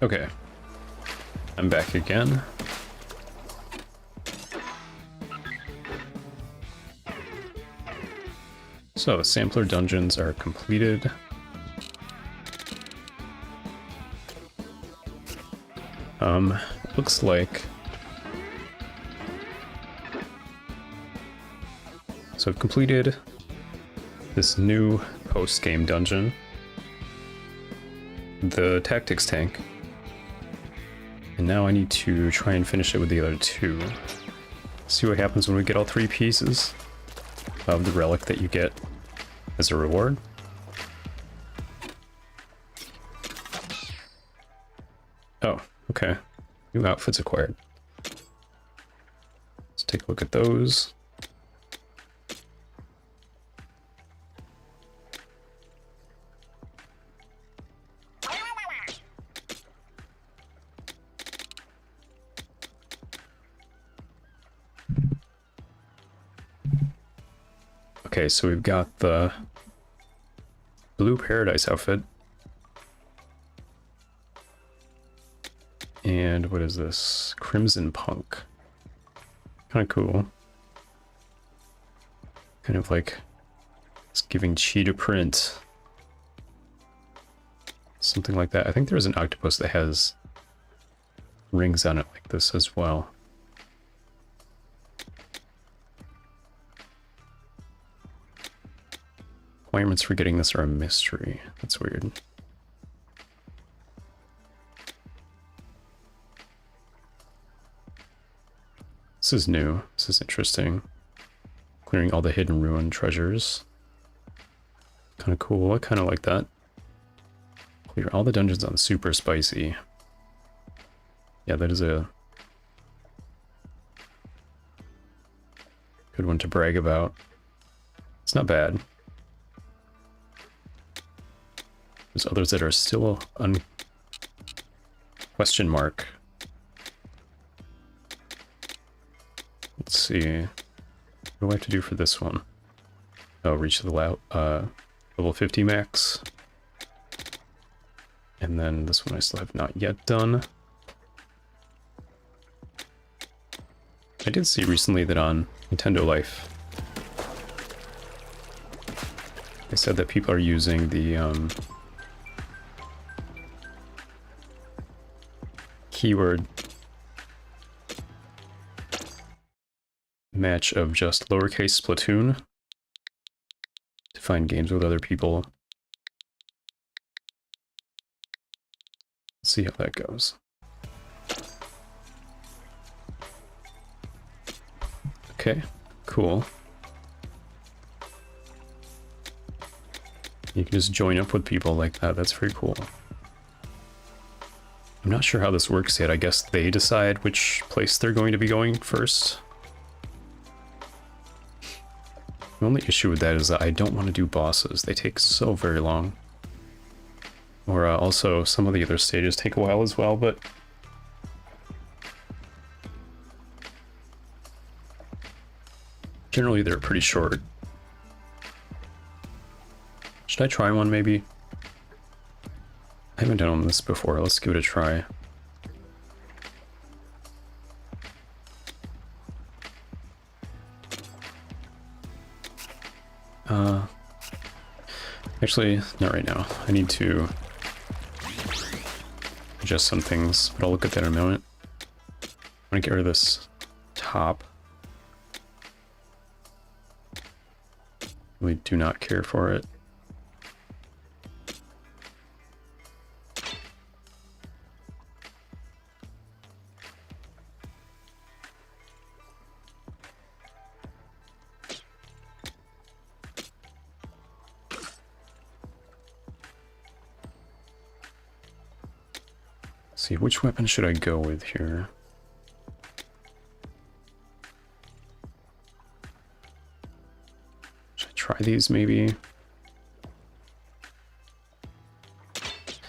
Okay. I'm back again. So, sampler dungeons are completed. Looks like... So I've completed this new post-game dungeon. The tactics tank. And now I need to try and finish it with the other two. See what happens when we get all 3 pieces of the relic that you get as a reward. Oh, okay. New outfits acquired. Let's take a look at those. Okay, so we've got the Blue Paradise outfit. And what is this? Crimson Punk. Kind of cool. Kind of like it's giving cheetah print. Something like that. I think there's an octopus that has rings on it like this as well. Requirements for getting this are a mystery. That's weird. This is new. This is interesting. Clearing all the hidden ruin treasures. Kind of cool. I kind of like that. Clear all the dungeons on super spicy. Yeah, that is a good one to brag about. It's not bad. There's others that are still on question mark. Let's see. What do I have to do for this one? Oh, reach the level 50 max. And then this one I still have not yet done. I did see recently that on Nintendo Life, they said that people are using the keyword match of just lowercase Splatoon to find games with other people. Let's see how that goes. Okay, cool. You can just join up with people like that. That's very cool. I'm not sure how this works yet. I guess they decide which place they're going to be going first. The only issue with that is that I don't want to do bosses. They take so very long. Or also, some of the other stages take a while as well, but... generally, they're pretty short. Should I try one, maybe? I haven't done this before. Let's give it a try. Actually, not right now. I need to adjust some things, but I'll look at that in a moment. I'm gonna get rid of this top. We do not care for it. See, which weapon should I go with here? Should I try these maybe? It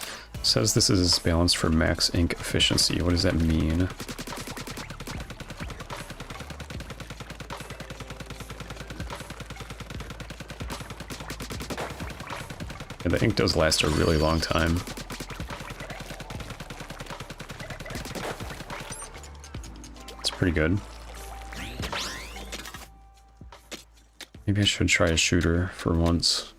says this is balanced for max ink efficiency. What does that mean? Yeah, the ink does last a really long time. pretty good. Maybe I should try a shooter for once.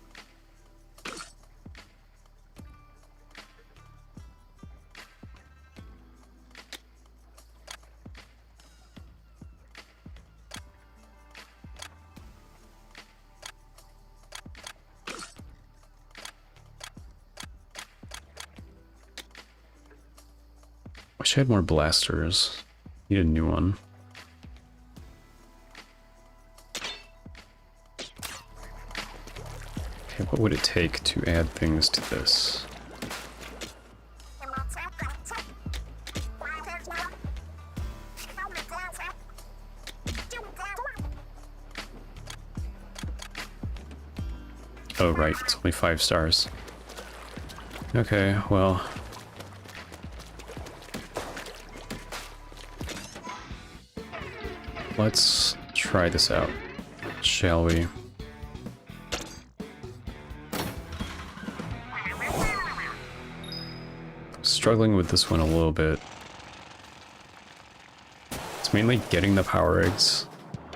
Wish I had more blasters. Need a new one. Okay, what would it take to add things to this? Oh, right, it's only 5 stars. Okay, well... let's try this out, shall we? Struggling with this one a little bit. It's mainly getting the power eggs,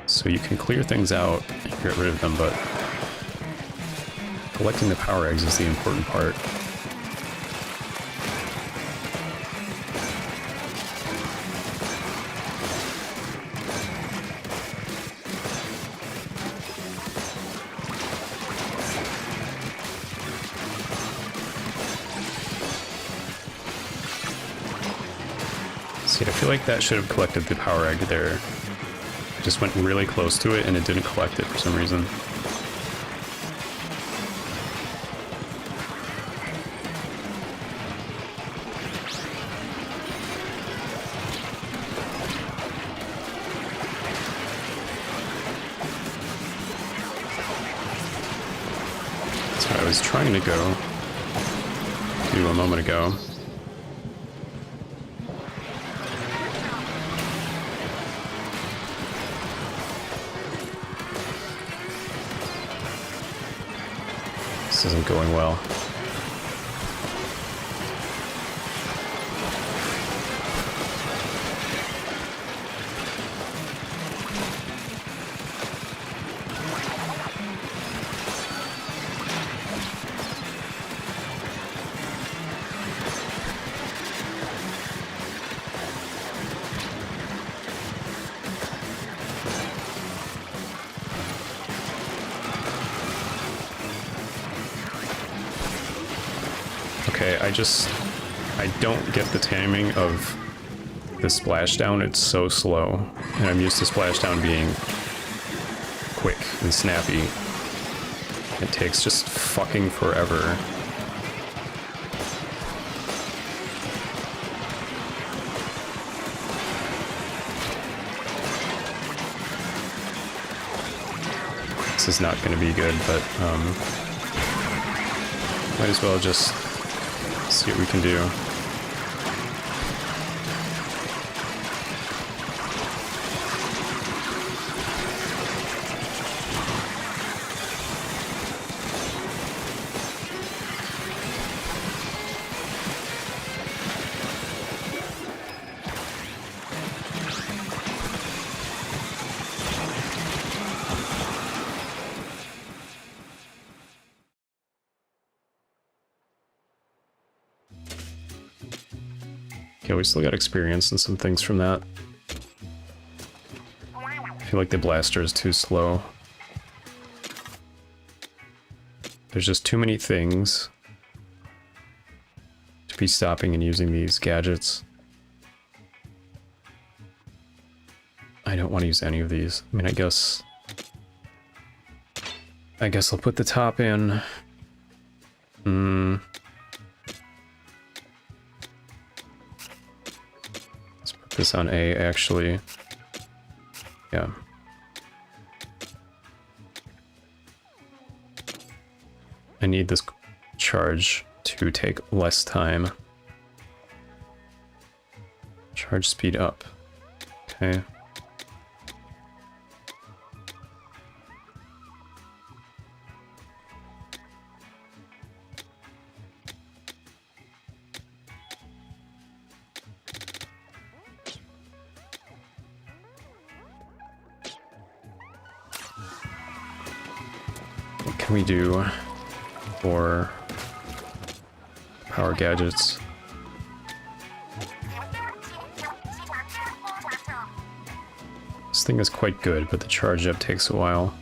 so you can clear things out and get rid of them, but collecting the power eggs is the important part. See, I feel like that should have collected the power egg there. I just went really close to it and it didn't collect it for some reason. That's what I was trying to go do a moment ago. This isn't going well. Okay, I don't get the timing of the splashdown. It's so slow, and I'm used to splashdown being quick and snappy. It takes just fucking forever. This is not going to be good, but might as well just see what we can do. Okay, we still got experience and some things from that. I feel like the blaster is too slow. There's just too many things to be stopping and using these gadgets. I don't want to use any of these. I mean, I guess I'll put the top in. This on A, actually. Yeah. I need this charge to take less time. Charge speed up. Okay. What can we do for power gadgets? This thing is quite good, but the charge up takes a while.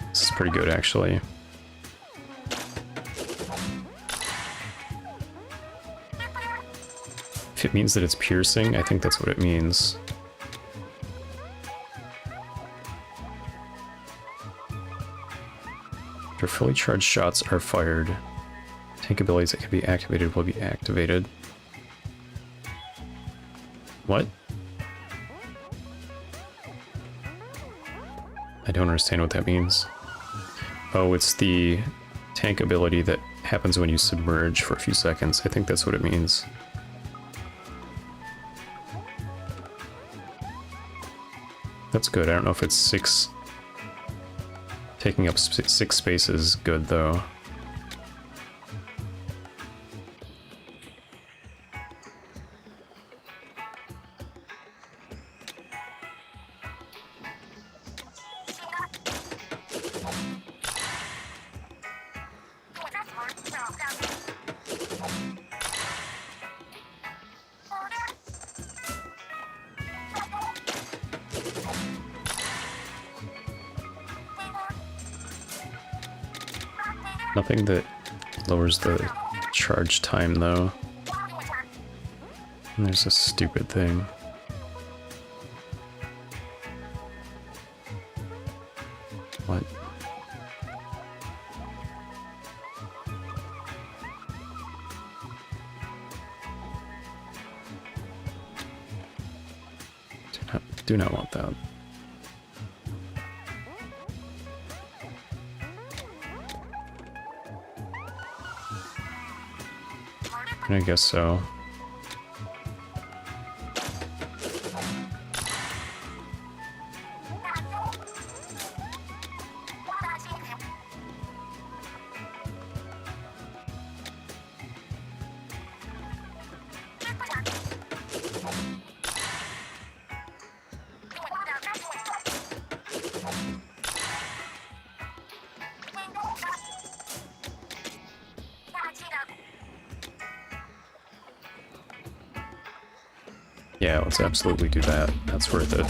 This is pretty good, actually. If it means that it's piercing, I think that's what it means. After fully charged shots are fired, tank abilities that can be activated will be activated. What? I don't understand what that means. Oh, it's the tank ability that happens when you submerge for a few seconds. I think that's what it means. That's good. I don't know if it's six... Taking up 6 spaces good, though. Nothing that lowers the charge time, though. And there's a stupid thing. What? Do not want that. I guess so. Yeah, let's absolutely do that. That's worth it.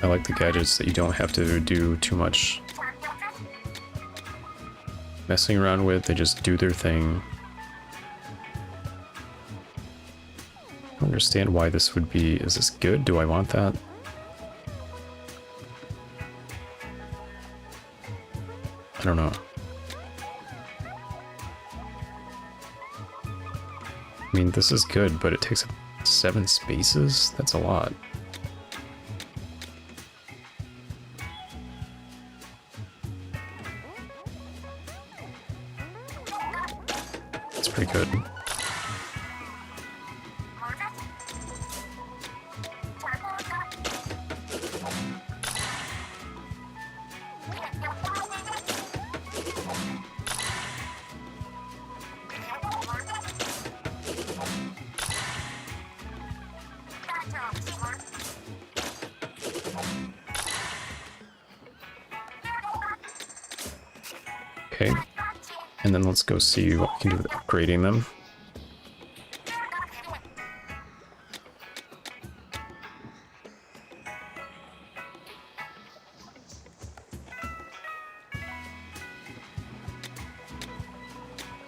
I like the gadgets that you don't have to do too much messing around with. They just do their thing. I don't understand why this would be... Is this good? Do I want that? I don't know. I mean, this is good, but it takes up 7 spaces? That's a lot. It's pretty good. Okay, and then let's go see what we can do with upgrading them.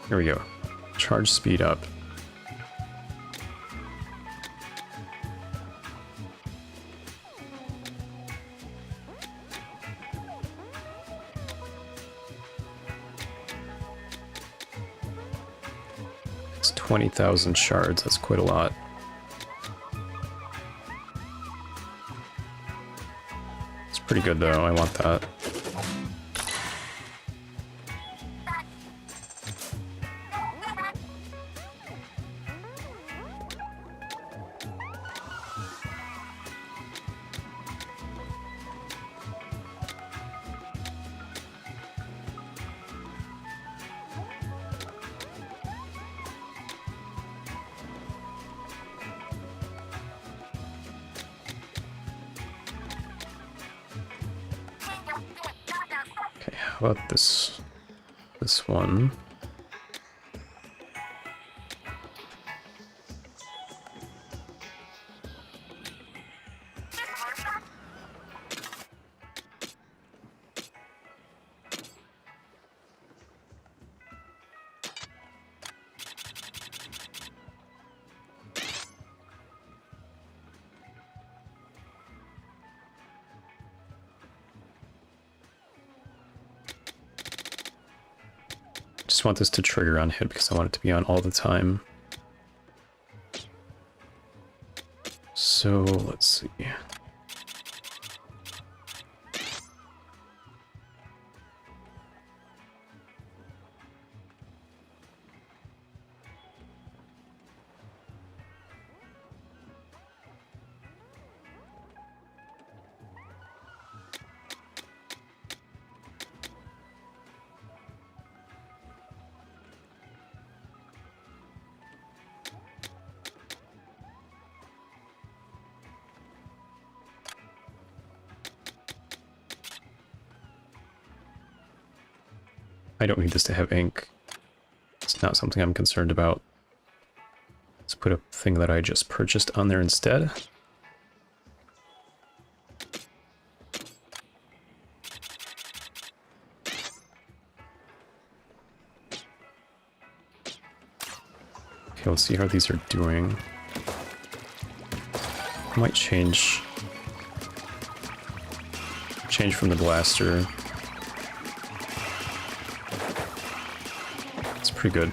Here we go. Charge speed up. It's 20,000 shards, that's quite a lot. It's Pretty good though, I want that. Okay, how about this one? Just want this to trigger on hit because I want it to be on all the time. So let's see. I don't need this to have ink. It's not something I'm concerned about. Let's put a thing that I just purchased on there instead. Okay, let's see how these are doing. I might change from the blaster. It's pretty good.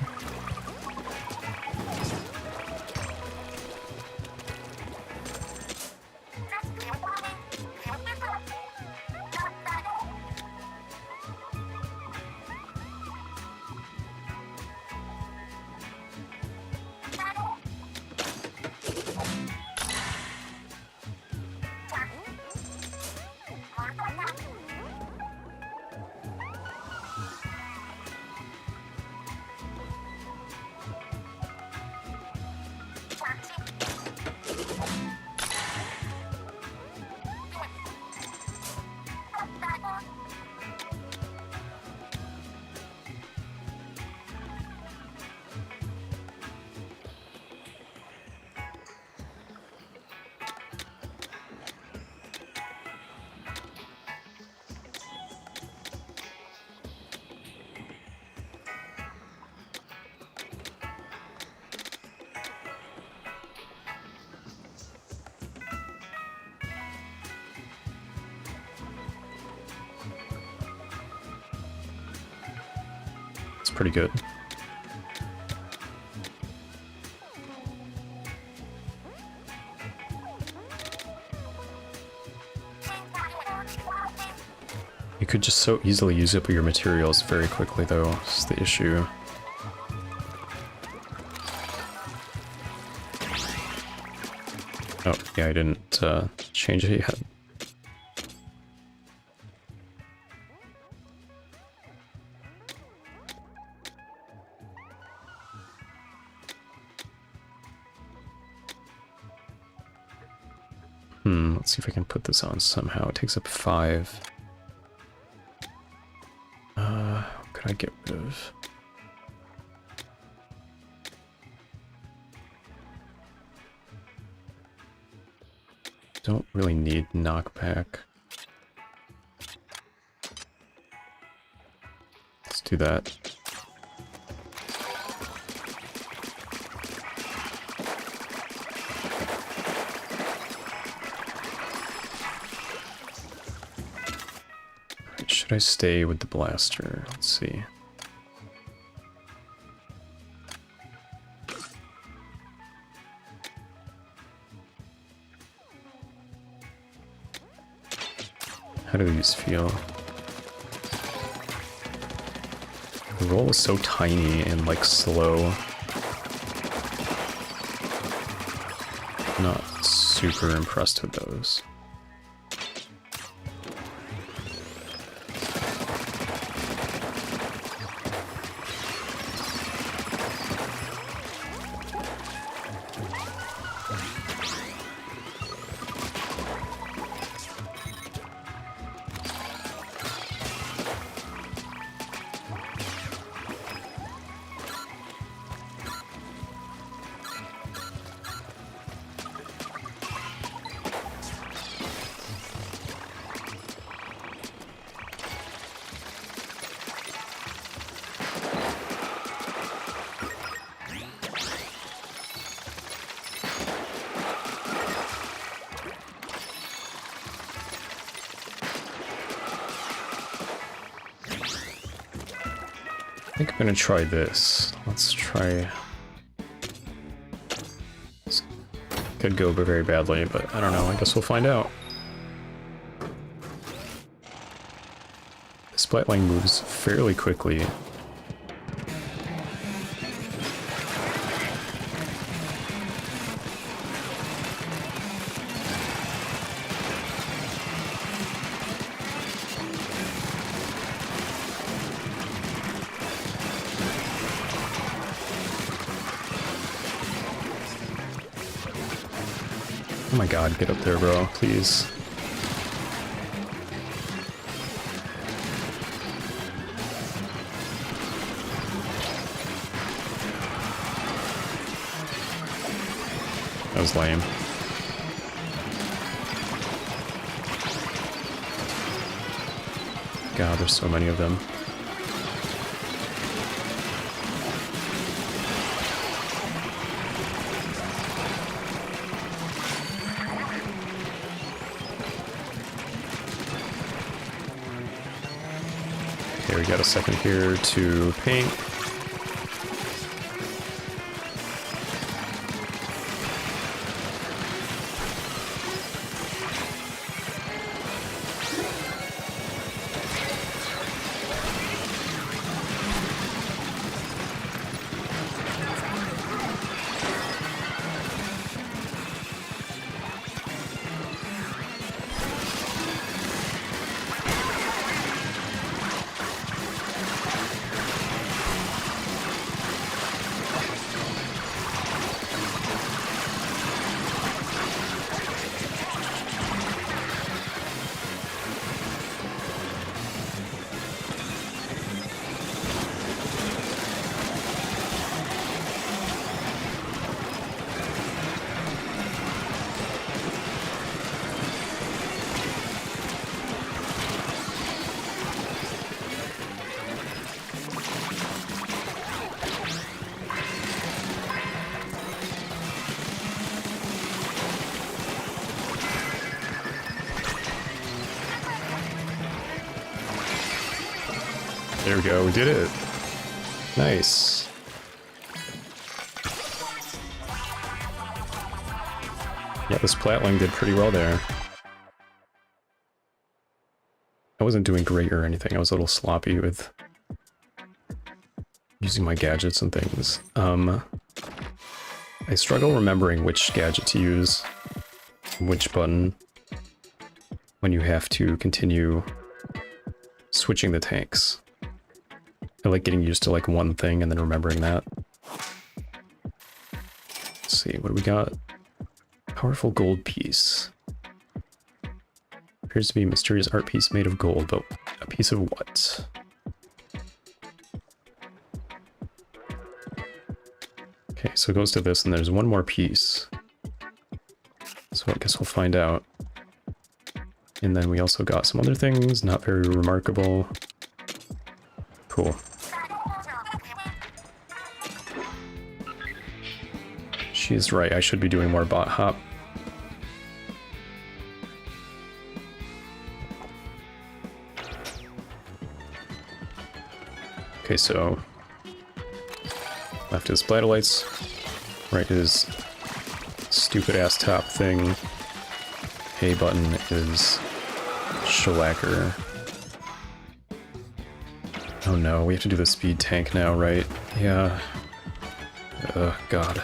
Pretty good. You could just so easily use up your materials very quickly though, is the issue. Oh, yeah, I didn't change it yet. Let's see if I can put this on somehow. It takes up 5. What could I get rid of? Don't really need knockback. Let's do that. Should I stay with the blaster? Let's see. How do these feel? The roll is so tiny and like slow. Not super impressed with those. I think I'm gonna try this. Let's try... This could go very badly, but I don't know. I guess we'll find out. This Splatling moves fairly quickly. Oh my god, get up there, bro, please. That was lame. God, there's so many of them. Okay, we got a second here to paint. There we go, we did it. Nice. Yeah, this Platling did pretty well there. I wasn't doing great or anything, I was a little sloppy with using my gadgets and things. I struggle remembering which gadget to use, which button, when you have to continue switching the tanks. I like getting used to like one thing and then remembering that. Let's see, what do we got? Powerful gold piece. Appears to be a mysterious art piece made of gold, but a piece of what? Okay, so it goes to this and there's one more piece. So I guess we'll find out. And then we also got some other things, not very remarkable. Cool. She's right, I should be doing more bot hop. Okay, so left is Bladolites, right is stupid ass top thing. A button is Shellacker. Oh no, we have to do the speed tank now, right? Yeah. Oh god.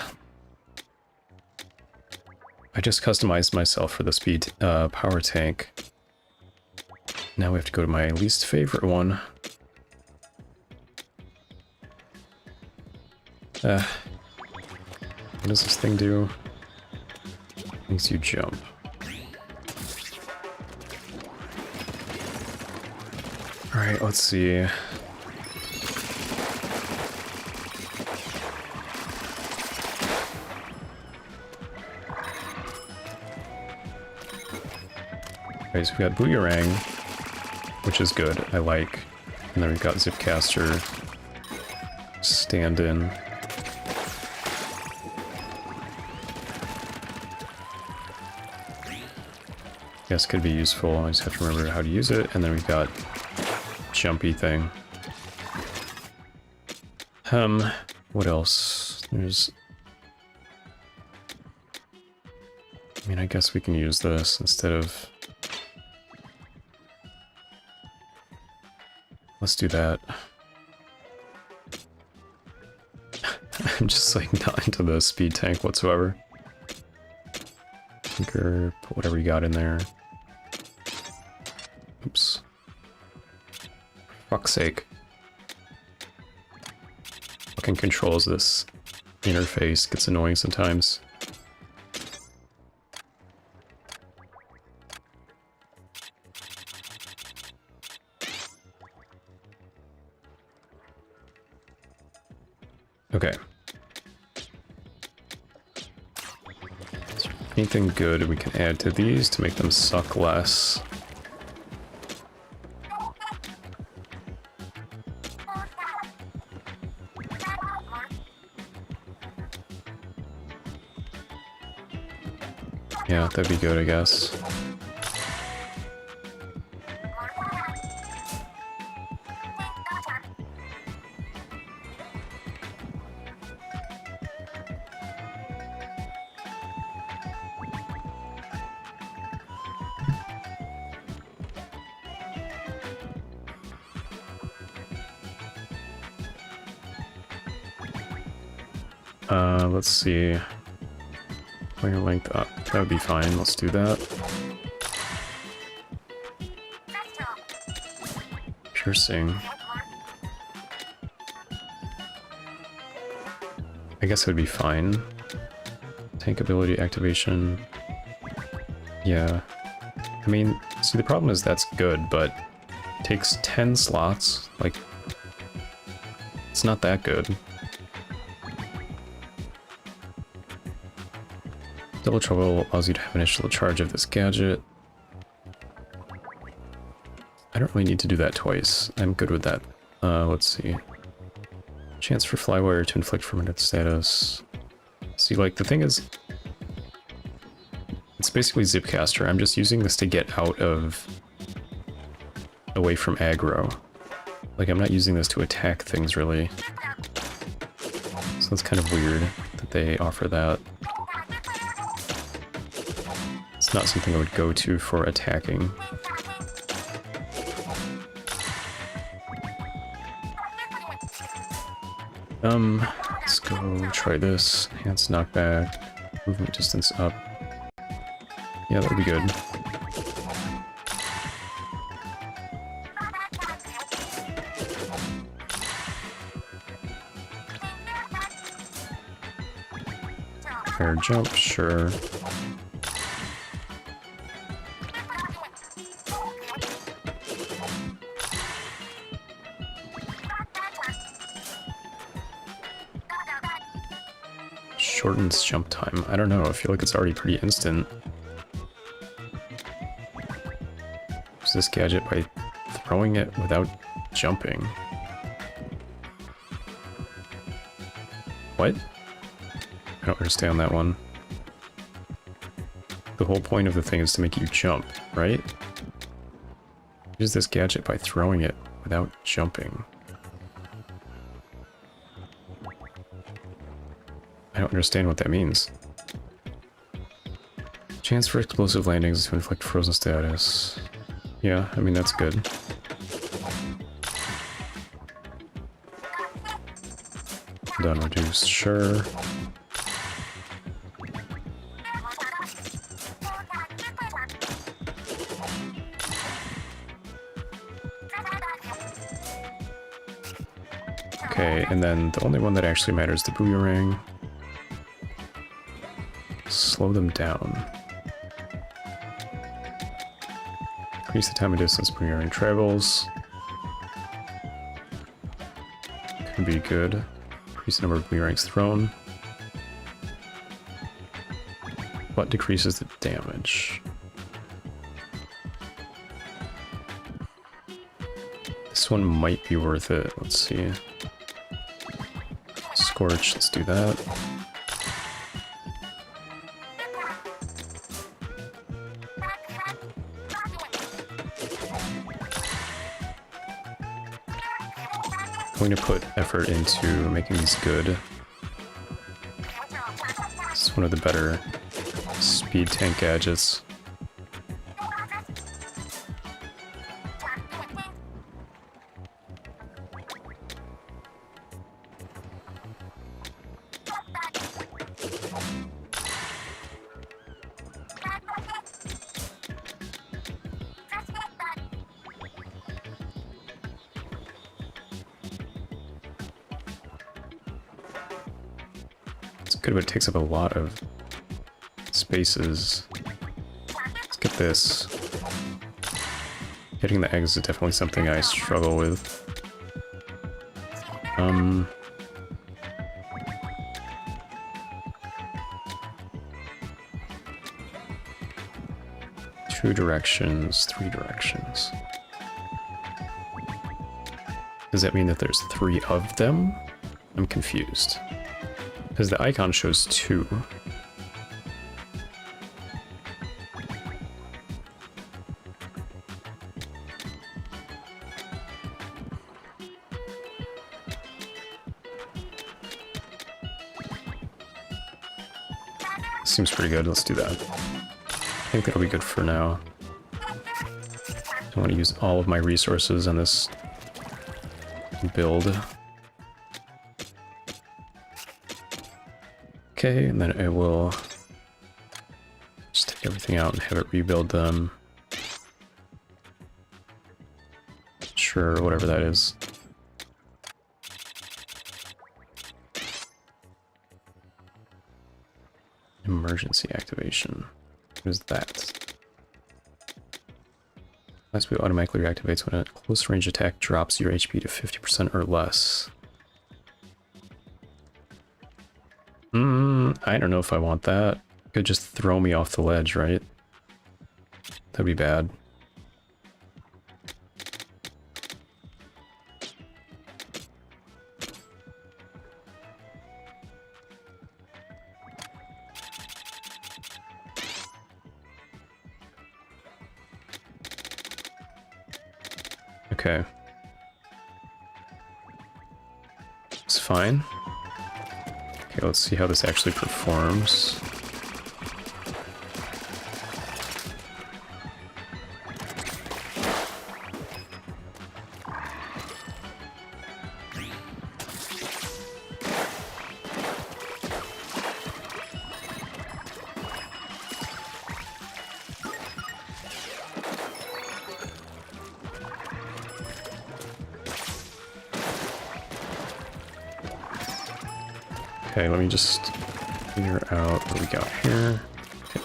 I just customized myself for the speed power tank. Now we have to go to my least favorite one. What does this thing do? Makes you jump. Alright, let's see. Okay, so we got Booyarang, which is good, I like. And then we've got Zipcaster, stand-in. Yes, could be useful, I just have to remember how to use it. And then we've got Jumpy thing. What else? There's... I mean, I guess we can use this instead of... Let's do that. I'm just like not into the speed tank whatsoever. Tinker, put whatever you got in there. Oops. For fuck's sake. Fucking controls this interface gets annoying sometimes. Okay. Anything good we can add to these to make them suck less? Yeah, that'd be good, I guess. Let's see. Player length up. That would be fine. Let's do that. Piercing. I guess it would be fine. Tank ability activation. Yeah. I mean, see, the problem is that's good, but it takes 10 slots. Like, it's not that good. Double Trouble allows you to have initial charge of this gadget. I don't really need to do that twice. I'm good with that. Let's see. Chance for Flywire to inflict permanent status. See, like, the thing is... It's basically Zipcaster. I'm just using this to get out of... away from aggro. Like, I'm not using this to attack things, really. So it's kind of weird that they offer that. It's not something I would go to for attacking. Let's go try this. Enhanced knockback. Movement distance up. Yeah, that would be good. Air jump, sure. Shortens jump time. I don't know, I feel like it's already pretty instant. Use this gadget by throwing it without jumping. What? I don't understand that one. The whole point of the thing is to make you jump, right? Use this gadget by throwing it without jumping. I don't understand what that means. Chance for explosive landings to inflict frozen status. Yeah, I mean, that's good. Done reduced, sure. Okay, and then the only one that actually matters is the boomerang. Slow them down. Increase the time and distance boomerang travels. Could be good. Increase the number of boomerangs thrown. But decreases the damage. This one might be worth it. Let's see. Scorch, let's do that. I'm going to put effort into making these good. This is one of the better speed tank gadgets. Good, but it takes up a lot of spaces. Let's get this. Getting the eggs is definitely something I struggle with. 2 directions, 3 directions. Does that mean that there's 3 of them? I'm confused. Because the icon shows 2. Seems pretty good. Let's do that. I think that'll be good for now. Don't want to use all of my resources on this build. Okay, and then I will just take everything out and have it rebuild them. Sure, whatever that is. Emergency activation. What is that? Last boot automatically reactivates when a close range attack drops your HP to 50% or less. I don't know if I want that. It could just throw me off the ledge, right? That'd be bad. Okay. It's fine. Okay, let's see how this actually performs. Okay, let me just figure out what we got here. Okay.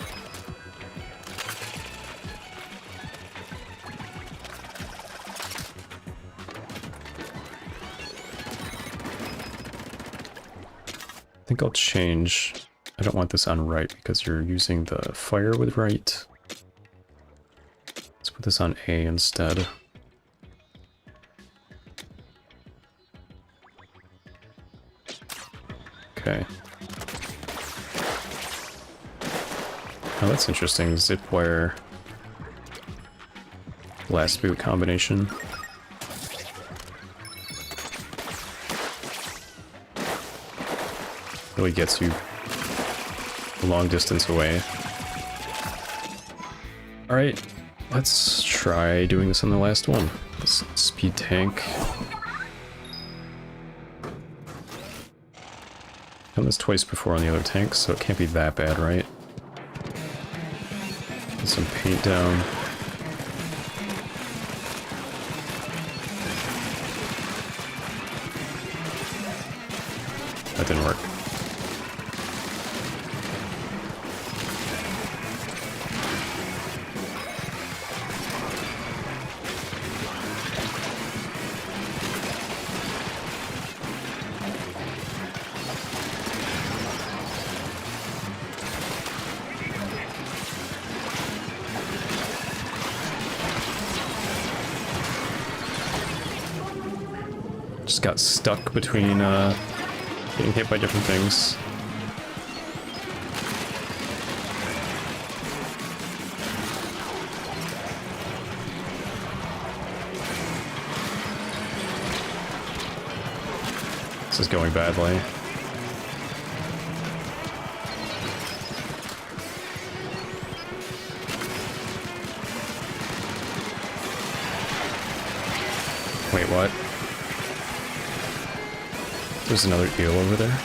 I think I'll change. I don't want this on right because you're using the fire with right. Let's put this on A instead. Okay. Oh, that's interesting. Zip wire last boot combination. Really gets you a long distance away. Alright, Let's try doing this on the last one. This speed tank. Done this twice before on the other tanks, so it can't be that bad, right? Get some paint down. That didn't work. Just got stuck between getting hit by different things. This is going badly. Wait, what? There's another eel over there.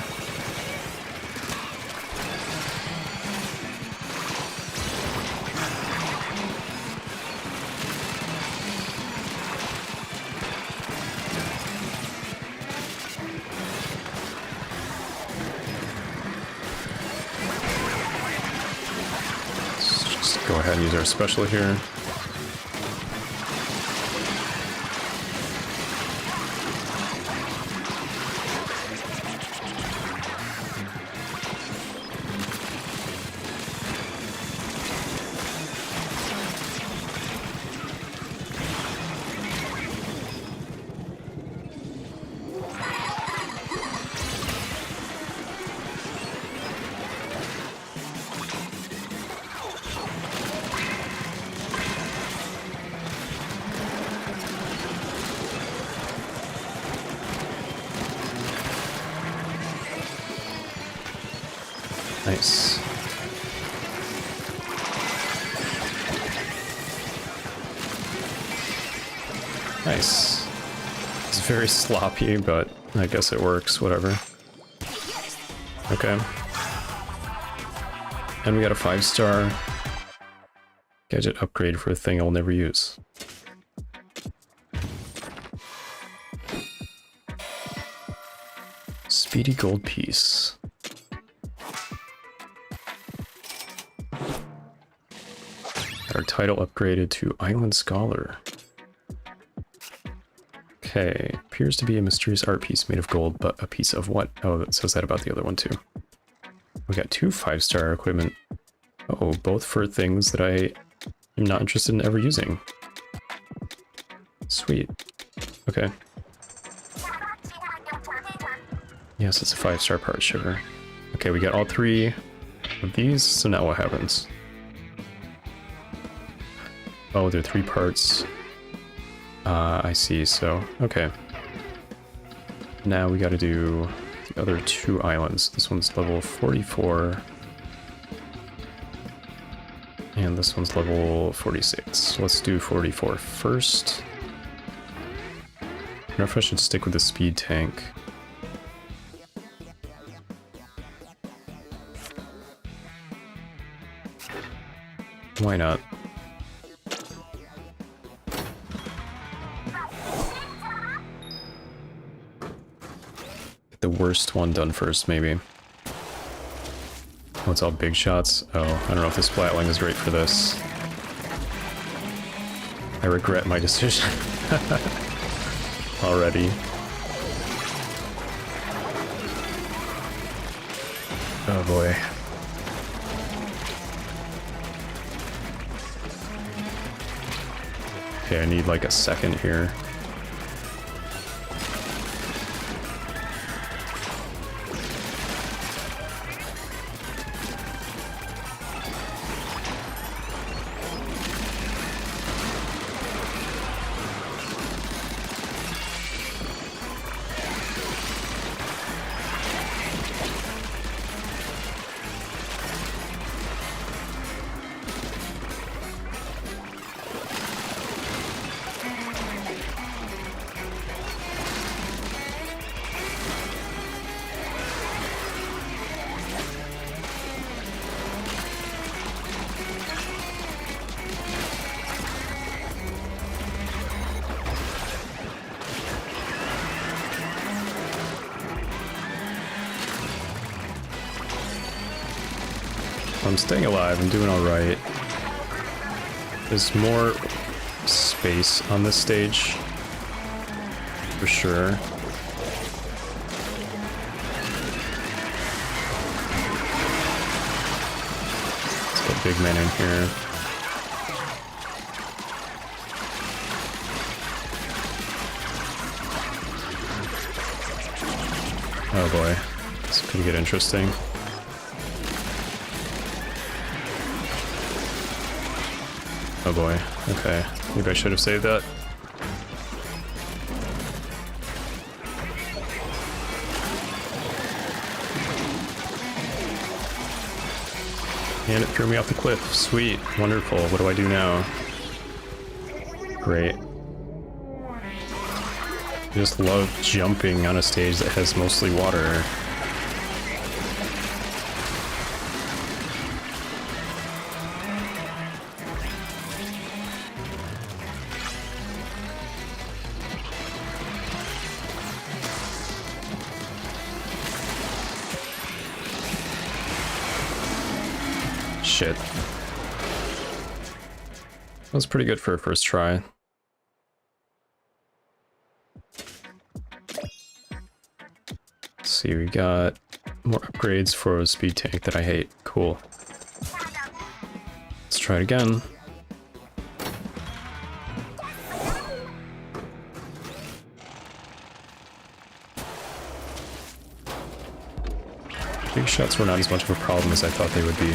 Let's just go ahead and use our special here. Nice. Nice. It's very sloppy, but I guess it works, whatever. Okay. And we got a 5-star gadget upgrade for a thing I'll never use. Speedy gold piece. Our title upgraded to Island Scholar. Okay, appears to be a mysterious art piece made of gold, but a piece of what? Oh, it says that about the other one too. We got 2 5-star equipment. Oh, both for things that I am not interested in ever using. Sweet. Okay. Yes, it's a 5-star part shiver. Okay, we got all 3 of these, so now what happens? Oh, they're 3 parts. I see, so, okay. Now we gotta do the other 2 islands. This one's level 44. And this one's level 46. So let's do 44 first. I don't know if I should stick with the speed tank. Why not? The worst one done first, maybe. Oh, it's all big shots? Oh, I don't know if this splatling is right for this. I regret my decision. Already. Oh boy. Okay, I need like a second here. I'm staying alive, I'm doing alright. There's more space on this stage, for sure. Let's get big man in here. Oh boy, this could get interesting. Oh boy, okay. Maybe I should have saved that. And it threw me off the cliff. Sweet, wonderful. What do I do now? Great. I just love jumping on a stage that has mostly water. Shit. That was pretty good for a first try. Let's see, we got more upgrades for a speed tank that I hate. Cool. Let's try it again. Big shots were not as much of a problem as I thought they would be.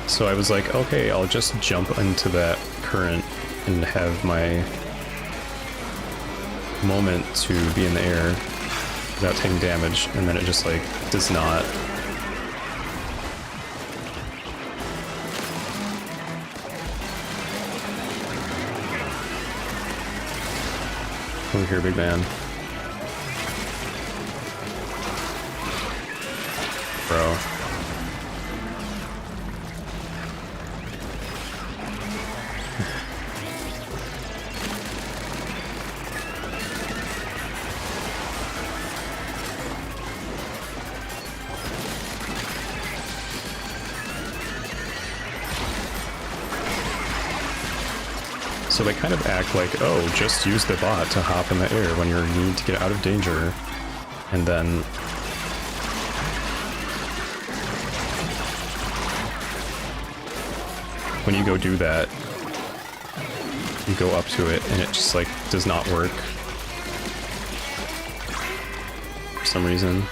So I was like, okay, I'll just jump into that current and have my moment to be in the air without taking damage, and then it just like does not. Over here, big man. Bro. So they kind of act like, oh, just use the bot to hop in the air when you need to get out of danger. And then when you go do that, you go up to it and it just like does not work for some reason.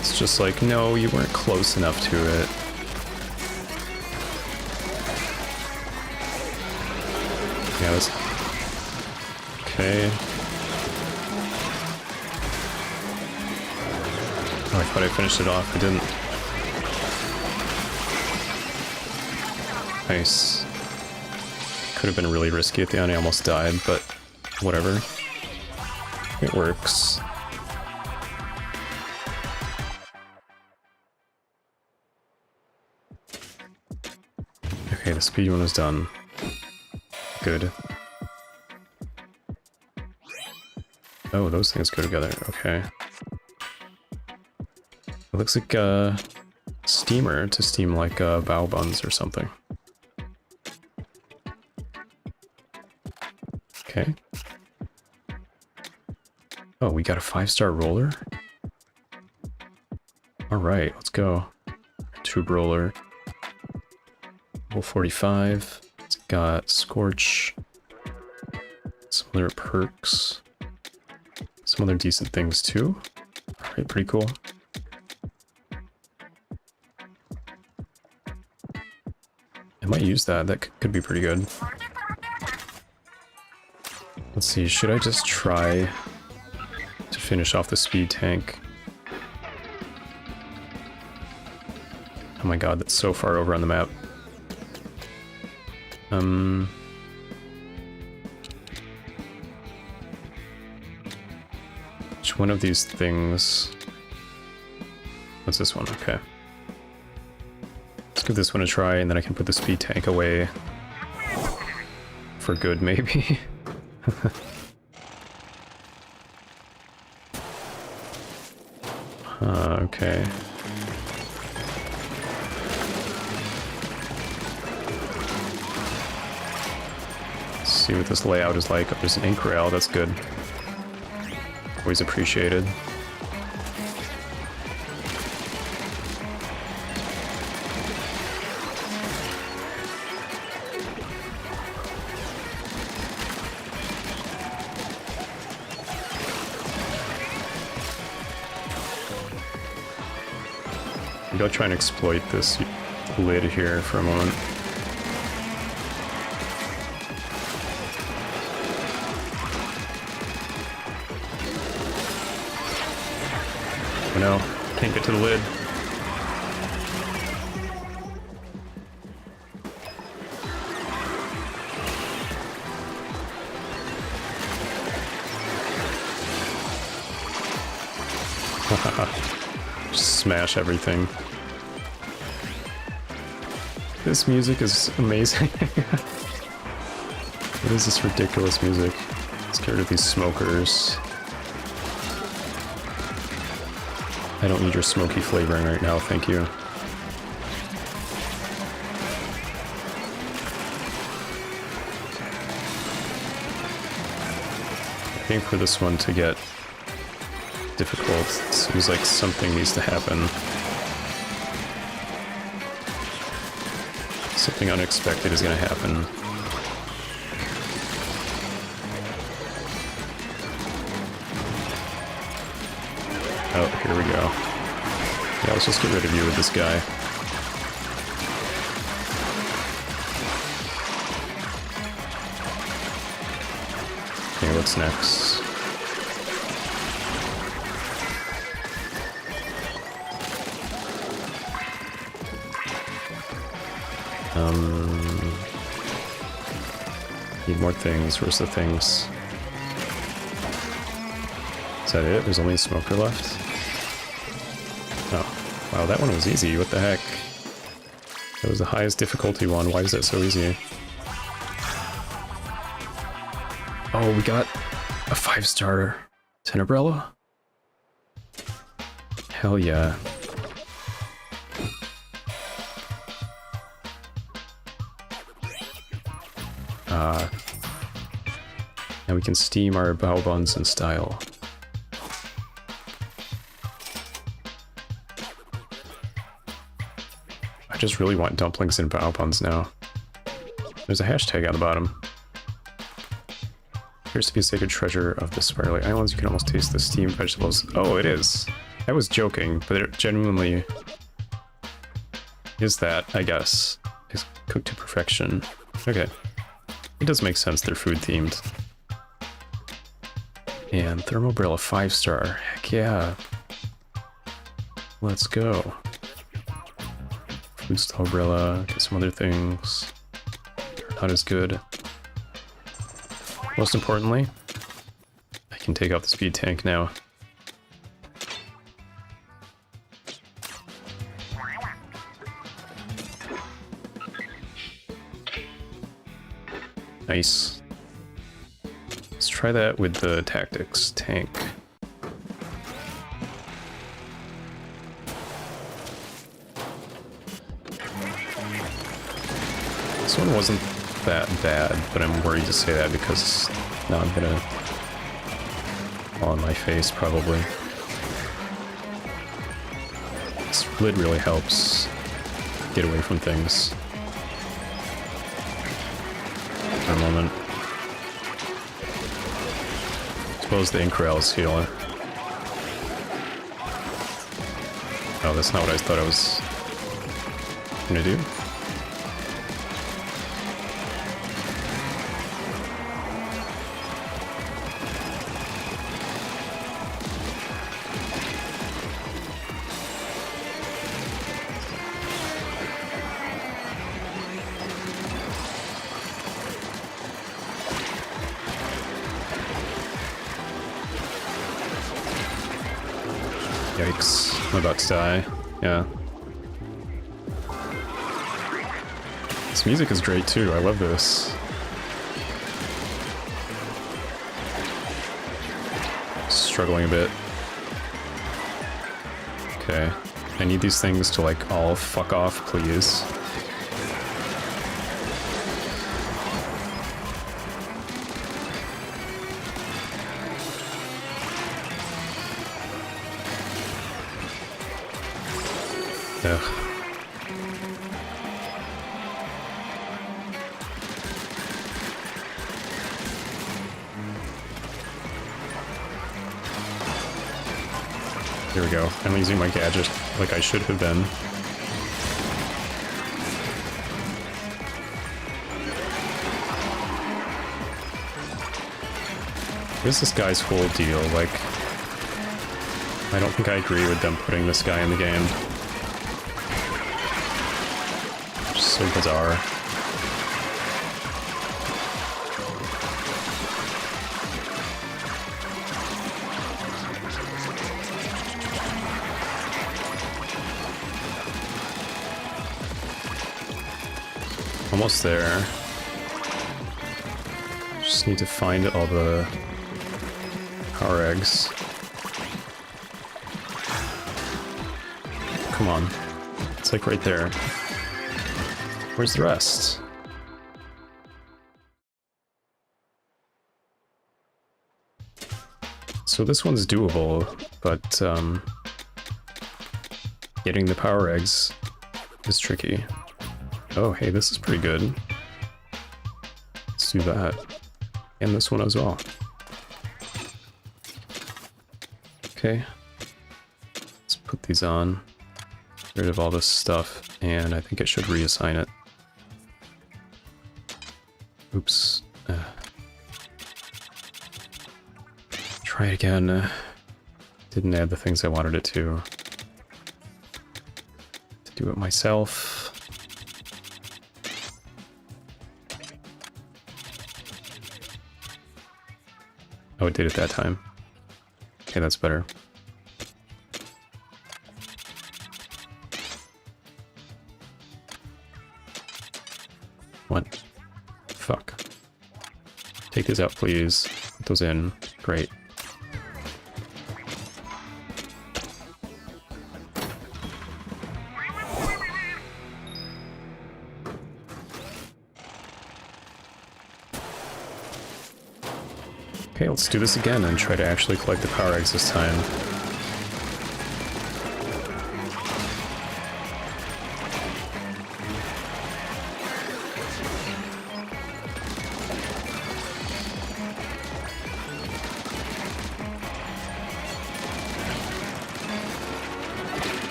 It's just like, no, you weren't close enough to it. Yeah, that's okay. Oh, I thought I finished it off. I didn't. Nice. Could have been really risky at the end. I almost died, but whatever. It works. Okay, the speed one was done. Good. Oh, those things go together. Okay. It looks like a steamer to steam like bao buns or something. Okay. Oh, we got a 5-star roller? Alright, let's go. Tube roller. Level 45. It's got Scorch. Some other perks. Some other decent things too. Pretty cool. I might use that. That could be pretty good. Let's see, should I just try to finish off the speed tank? Oh my god, that's so far over on the map. Which one of these things? What's this one? Okay. Let's give this one a try, and then I can put the speed tank away. For good, maybe. Okay. Let's see what this layout is like. Oh, there's an ink rail, that's good. Always appreciated. Maybe I'll try and exploit this lid here for a moment. Oh no, can't get to the lid. Just smash everything. This music is amazing. What is this ridiculous music? Let's get rid of these smokers. I don't need your smoky flavoring right now, thank you. I think for this one to get difficult, it seems like something needs to happen. Something unexpected is going to happen. Oh, here we go. Yeah, let's just get rid of you with this guy. Okay, what's next? Need more things. Where's the things? Is that it? There's only a smoker left? Oh. Wow, that one was easy. What the heck? That was the highest difficulty one. Why is that so easy? Oh, we got a 5-star Tenebrella? Hell yeah. Now we can steam our bao buns in style. I just really want dumplings and bao buns now. There's a hashtag on the bottom. Appears to be a sacred treasure of the spiraling islands. You can almost taste the steamed vegetables. Oh, it is. I was joking, but it genuinely is that, I guess. It's cooked to perfection. Okay. It does make sense they're food themed. And Thermobrilla 5-star. Heck yeah. Let's go. Food style umbrella, get some other things. Not as good. Most importantly, I can take out the speed tank now. Nice. Let's try that with the tactics tank. This one wasn't that bad, but I'm worried to say that because now I'm gonna fall on my face probably. This lid really helps get away from things. For a moment. Suppose the ink rail is healing. Oh, that's not what I thought I was gonna do. Yikes, I'm about to die. Yeah. This music is great too, I love this. Struggling a bit. Okay. I need these things to like all fuck off, please. Ugh. There we go. I'm using my gadget like I should have been. What is this guy's whole deal? Like, I don't think I agree with them putting this guy in the game. Just so bizarre. Almost there. Just need to find all the power eggs. Come on. It's like right there. Where's the rest? So this one's doable, but getting the power eggs is tricky. Oh, hey, this is pretty good. Let's do that. And this one as well. Okay. Let's put these on. Get rid of all this stuff, and I think I should reassign it. Oops. Try it again. Didn't add the things I wanted it to. Do it myself. Oh, it did it that time. Okay, that's better. What? Fuck. Take these out, please. Put those in. Great. Okay, let's do this again and try to actually collect the power eggs this time.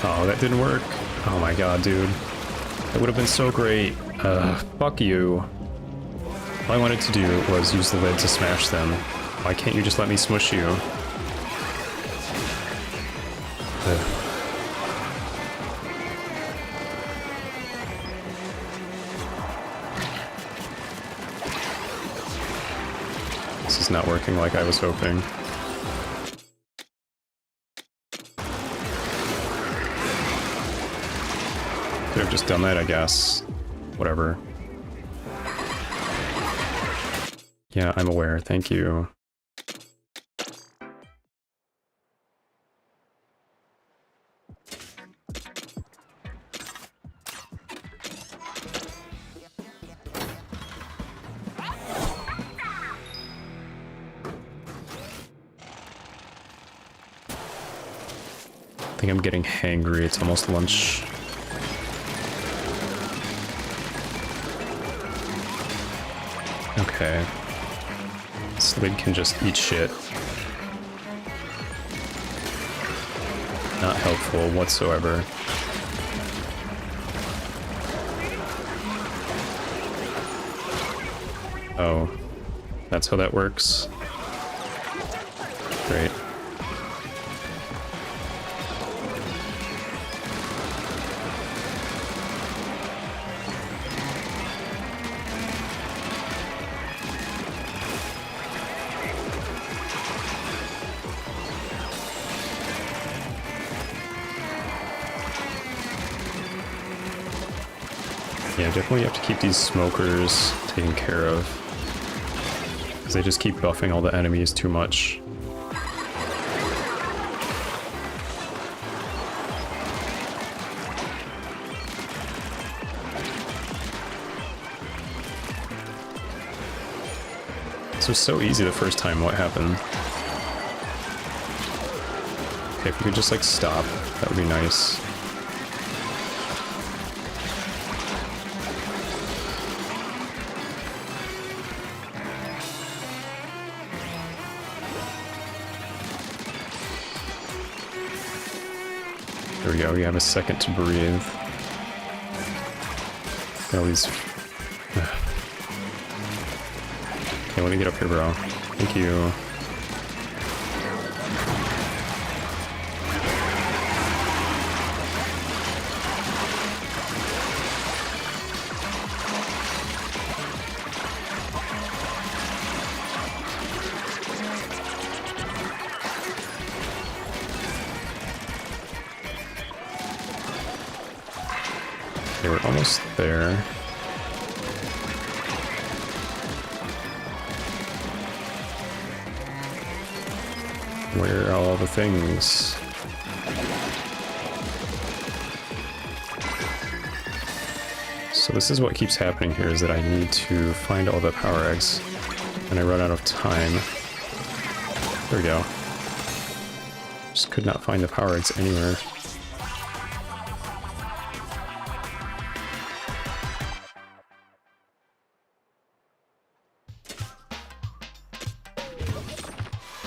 Oh, that didn't work. Oh my god, dude. That would have been so great. Fuck you. All I wanted to do was use the lid to smash them. Why can't you just let me smush you? Ugh. This is not working like I was hoping. Could have just done that, I guess. Whatever. Yeah, I'm aware. Thank you. I think I'm getting hangry. It's almost lunch. Okay. This lid can just eat shit. Not helpful whatsoever. Oh, that's how that works? Great. Yeah, definitely have to keep these smokers taken care of, because they just keep buffing all the enemies too much. This was so easy the first time. What happened? Okay, if we could just like stop, that would be nice. There we go, we have a second to breathe. Got all these... Okay, let me get up here, bro. Thank you. Okay, we're almost there. Where are all the things? So this is what keeps happening here, is that I need to find all the power eggs, and I run out of time. There we go. Just could not find the power eggs anywhere.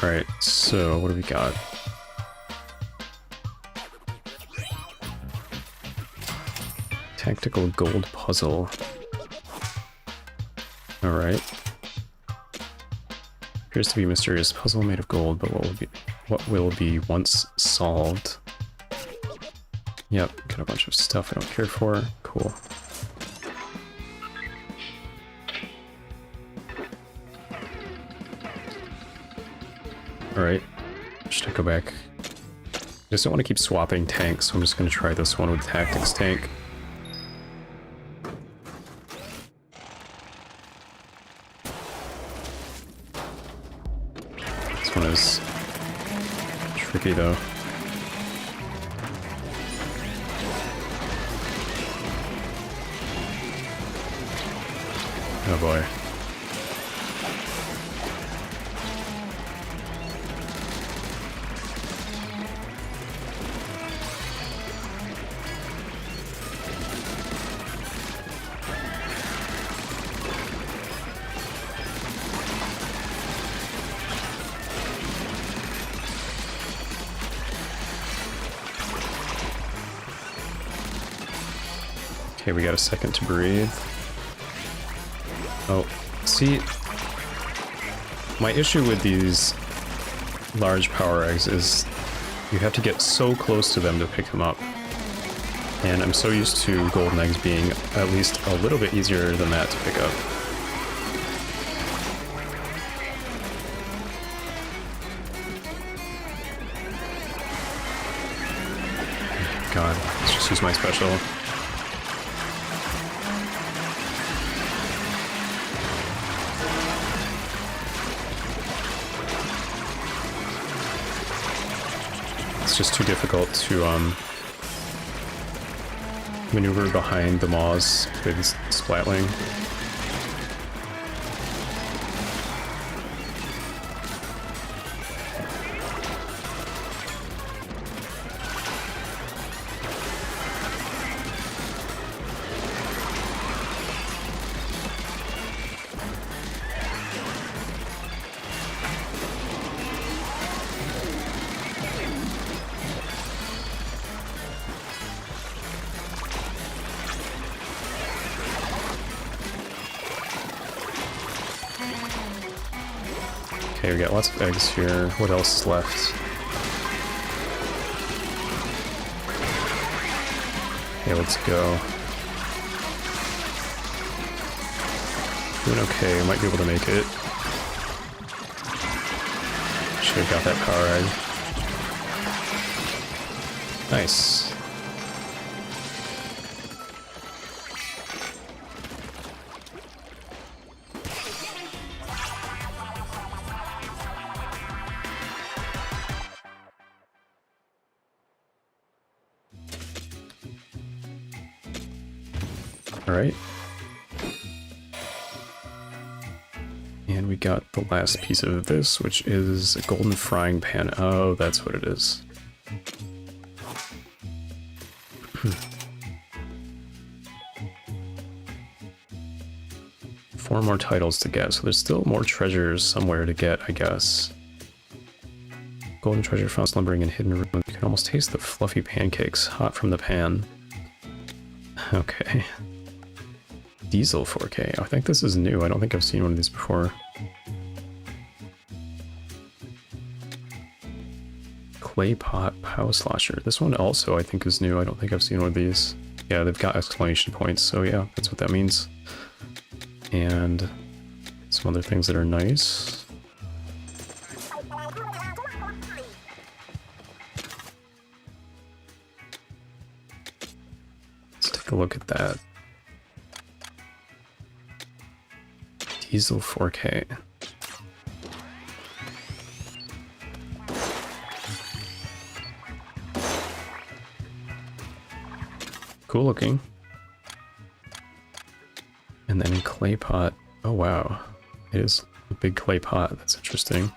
Alright, so what do we got? Tactical gold puzzle. Alright. Appears to be a mysterious puzzle made of gold, but what will be once solved? Yep, got a bunch of stuff I don't care for. Cool. Alright, should I go back? I just don't want to keep swapping tanks, so I'm just going to try this one with Tactics tank. This one is tricky though. Oh boy. Okay, we got a second to breathe. Oh, see, my issue with these large power eggs is you have to get so close to them to pick them up. And I'm so used to golden eggs being at least a little bit easier than that to pick up. God, let's just use my special. It's just too difficult to maneuver behind the maws with Splatling. Okay, we got lots of eggs here. What else is left? Okay, let's go. Doing okay, might be able to make it. Should have got that power egg. Nice. Alright. And we got the last piece of this, which is a golden frying pan. Oh, that's what it is. 4 more titles to get, so there's still more treasures somewhere to get, I guess. Golden treasure found slumbering in hidden room. You can almost taste the fluffy pancakes hot from the pan. Okay. Diesel 4K. I think this is new. I don't think I've seen one of these before. Clay pot pow slosher. This one also I think is new. I don't think I've seen one of these. Yeah, they've got exclamation points, so yeah, that's what that means. And some other things that are nice. Let's take a look at that. Diesel 4K. Cool looking. And then clay pot. Oh wow. It is a big clay pot. That's interesting.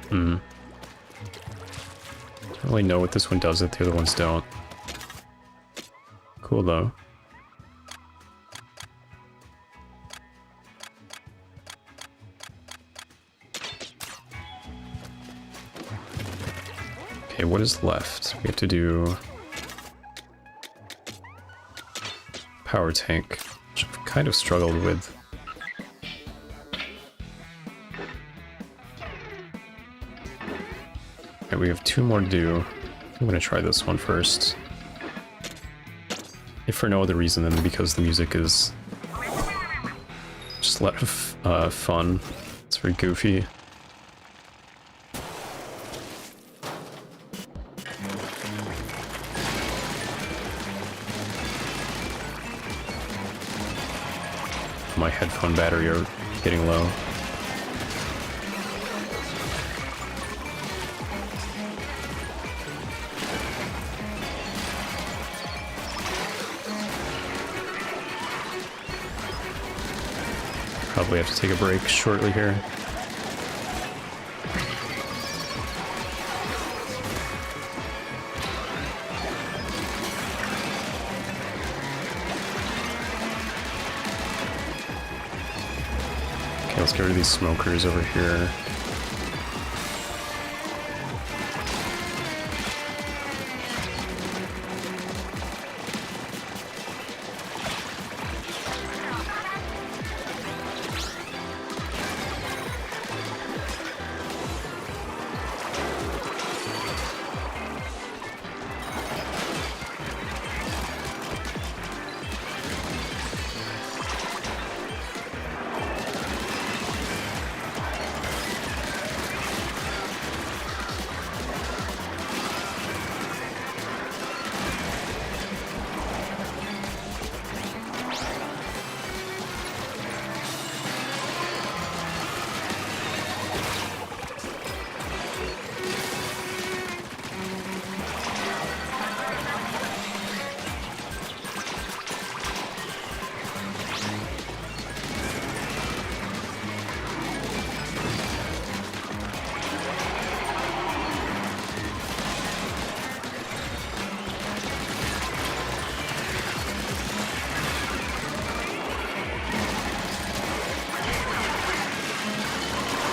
Hmm. I don't really know what this one does that the other ones don't. Cool though. Okay, what is left? We have to do power tank, which I've kind of struggled with. Okay, we have 2 more to do. I'm gonna try this one first. If for no other reason than because the music is just a lot of fun. It's very goofy. My headphone battery are getting low. Probably have to take a break shortly here. Okay, let's get rid of these smokers over here.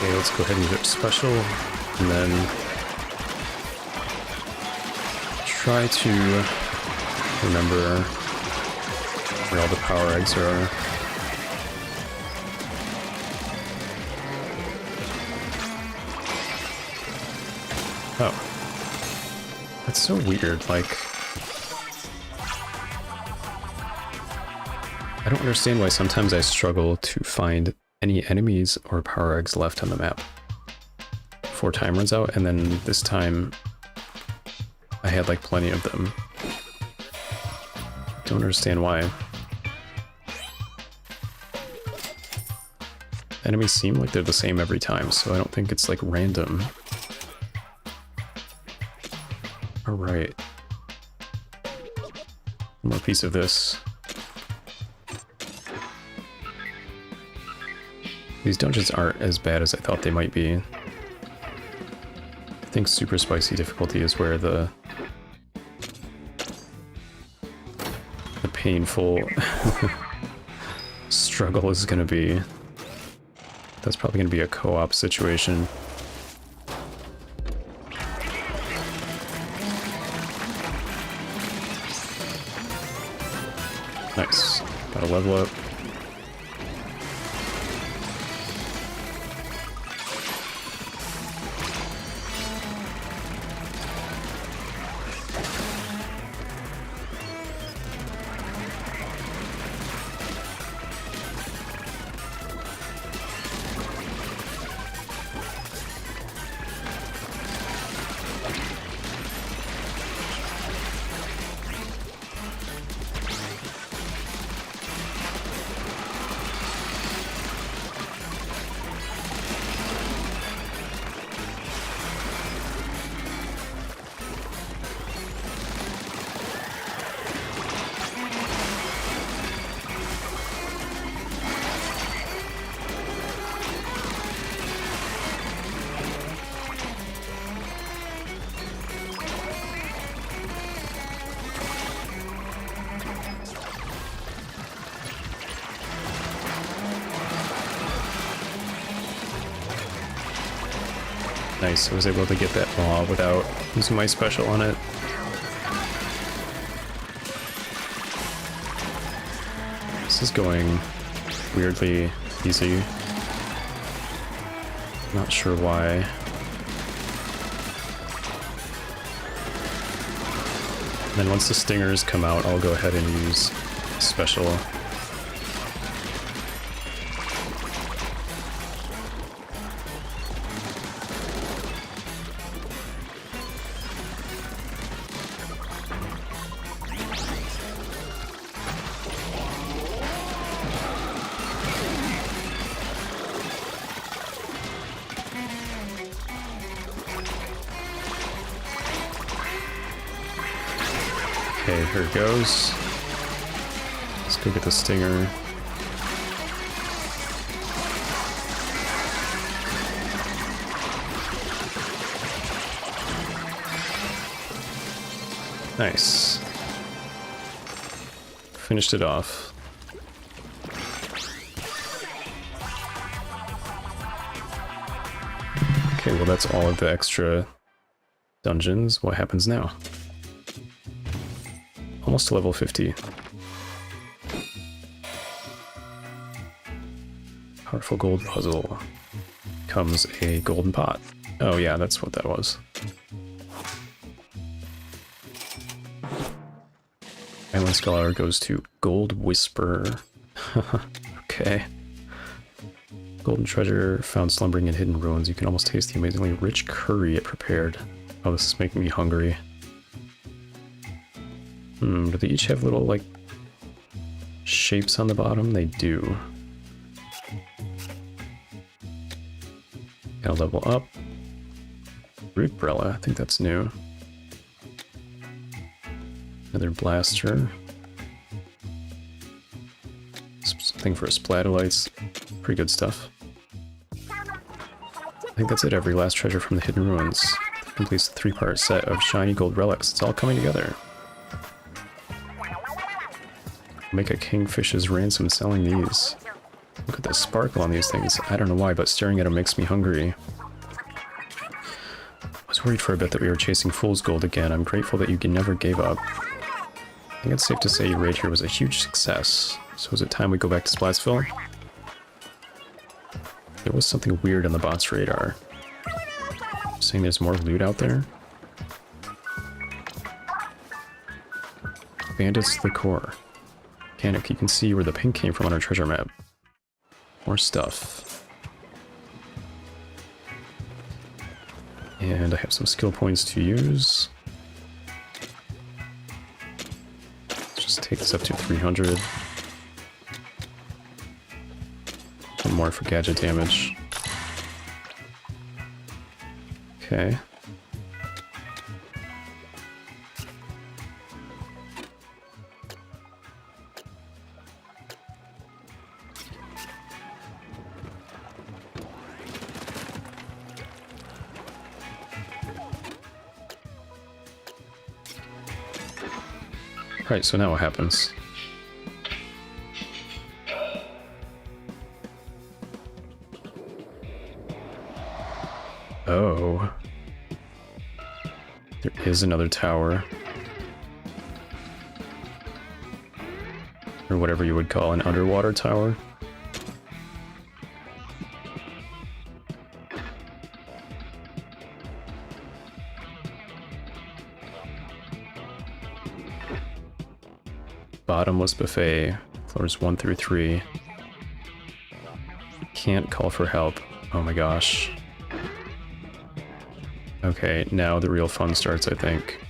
Okay, let's go ahead and hit special, and then try to remember where all the power eggs are. Oh. That's so weird, like... I don't understand why sometimes I struggle to find any enemies or power eggs left on the map before time runs out, and then this time I had like plenty of them. Don't understand why. Enemies seem like they're the same every time, so I don't think it's like random. Alright. One more piece of this. These dungeons aren't as bad as I thought they might be. I think super spicy difficulty is where the painful struggle is gonna be. That's probably gonna be a co-op situation. Nice. Gotta level up. Nice, I was able to get that ball without using my special on it. This is going weirdly easy. Not sure why. And then once the stingers come out, I'll go ahead and use special. Okay, here it goes. Let's go get the stinger. Nice. Finished it off. Okay, well that's all of the extra dungeons. What happens now? Almost to level 50. Powerful gold puzzle. Comes a golden pot. Oh yeah, that's what that was. Island Scholar goes to Gold Whisper. Okay. Golden treasure found slumbering in hidden ruins. You can almost taste the amazingly rich curry it prepared. Oh, this is making me hungry. Do they each have little, like, shapes on the bottom? They do. Gotta level up. Root Brella, I think that's new. Another blaster. Something for Splatolites. Pretty good stuff. I think that's it. Every last treasure from the hidden ruins completes the 3-part set of shiny gold relics. It's all coming together. Make a kingfish's ransom selling these. Look at the sparkle on these things. I don't know why, but staring at them makes me hungry. I was was worried for a bit that we were chasing fool's gold again. I'm grateful that you never gave up. I think it's safe to say your raid here was a huge success. So is it time we go back to Splatsville? There was something weird on the bot's radar. Saying there's more loot out there? Bandits to the core. Mechanic, you can see where the ping came from on our treasure map. More stuff. And I have some skill points to use. Let's just take this up to 300. One more for gadget damage. Okay. Right, so now what happens? Oh. There is another tower. Or whatever you would call an underwater tower. Bottomless buffet, floors 1 through 3. Can't call for help. Oh my gosh. Okay, now the real fun starts, I think.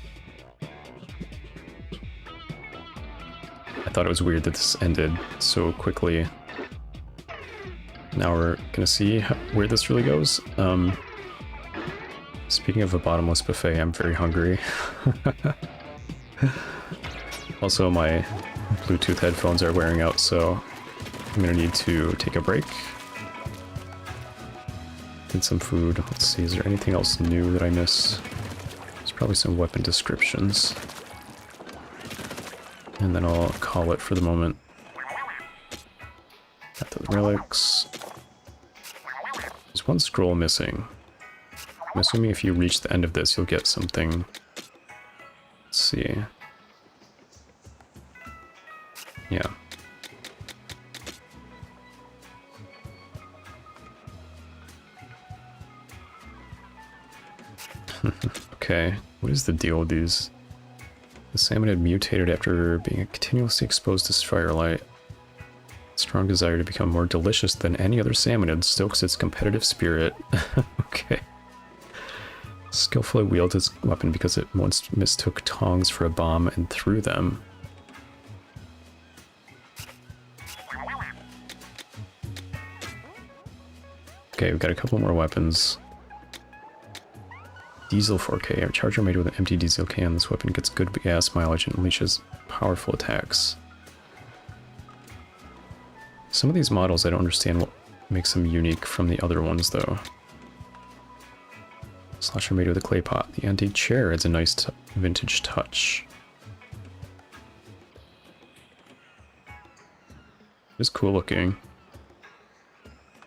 I thought it was weird that this ended so quickly. Now we're gonna see where this really goes. Speaking of a bottomless buffet, I'm very hungry. Also, my Bluetooth headphones are wearing out, so I'm gonna need to take a break. Get some food. Let's see, is there anything else new that I missed? There's probably some weapon descriptions. And then I'll call it for the moment. Got the relics. There's one scroll missing. I'm assuming if you reach the end of this, you'll get something. Let's see. Yeah. Okay, what is the deal with these? The salmon had mutated after being continuously exposed to firelight. Strong desire to become more delicious than any other salmonid stokes its competitive spirit. Okay. Skillfully wields its weapon because it once mistook tongs for a bomb and threw them. Okay, we've got a couple more weapons. Diesel 4K. A charger made with an empty diesel can. This weapon gets good gas mileage and unleashes powerful attacks. Some of these models I don't understand what makes them unique from the other ones though. Slasher made with a clay pot. The antique chair adds a nice vintage touch. It's cool looking.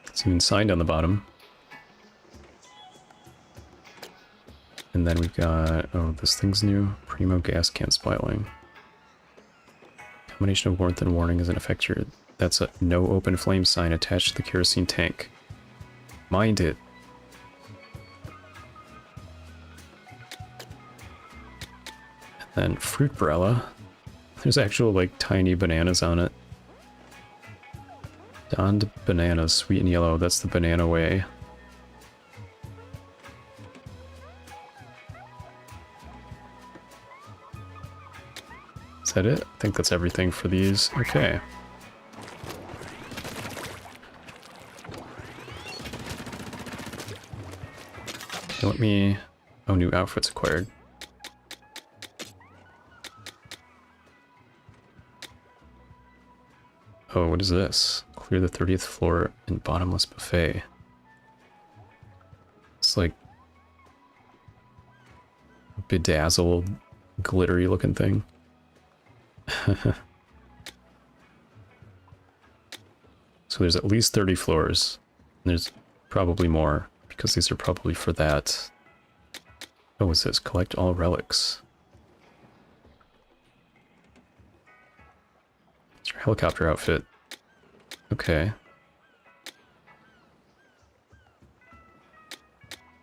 It's even signed on the bottom. And then we've got, oh, this thing's new. Primo gas can spiraling. Combination of warmth and warning is an effect here. That's a no open flame sign attached to the kerosene tank. Mind it. And then fruit brella. There's actual like tiny bananas on it. Donned bananas, sweet and yellow. That's the banana way. Is that it? I think that's everything for these. Okay. Okay, let me... Oh, new outfits acquired. Oh, what is this? Clear the 30th floor in bottomless buffet. It's like... bedazzled, glittery looking thing. So there's at least 30 floors. And there's probably more, because these are probably for that. Oh, it says collect all relics. It's your helicopter outfit. Okay.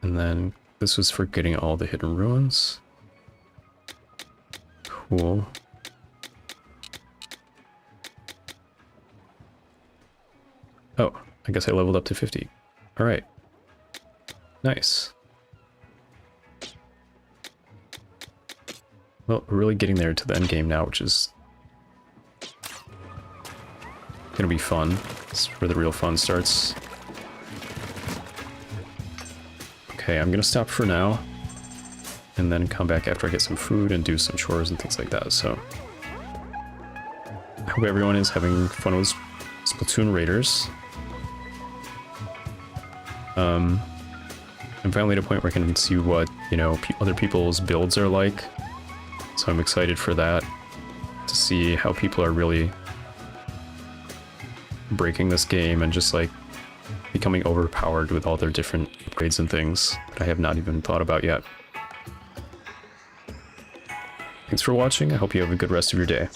And then this was for getting all the hidden ruins. Cool. Oh, I guess I leveled up to 50. Alright. Nice. Well, we're really getting there to the end game now, which is gonna be fun. This is where the real fun starts. Okay, I'm gonna stop for now, and then come back after I get some food and do some chores and things like that, so... I hope everyone is having fun with Splatoon Raiders. I'm finally at a point where I can see what, you know, other people's builds are like. So I'm excited for that, to see how people are really breaking this game and just like becoming overpowered with all their different upgrades and things that I have not even thought about yet. Thanks for watching. I hope you have a good rest of your day.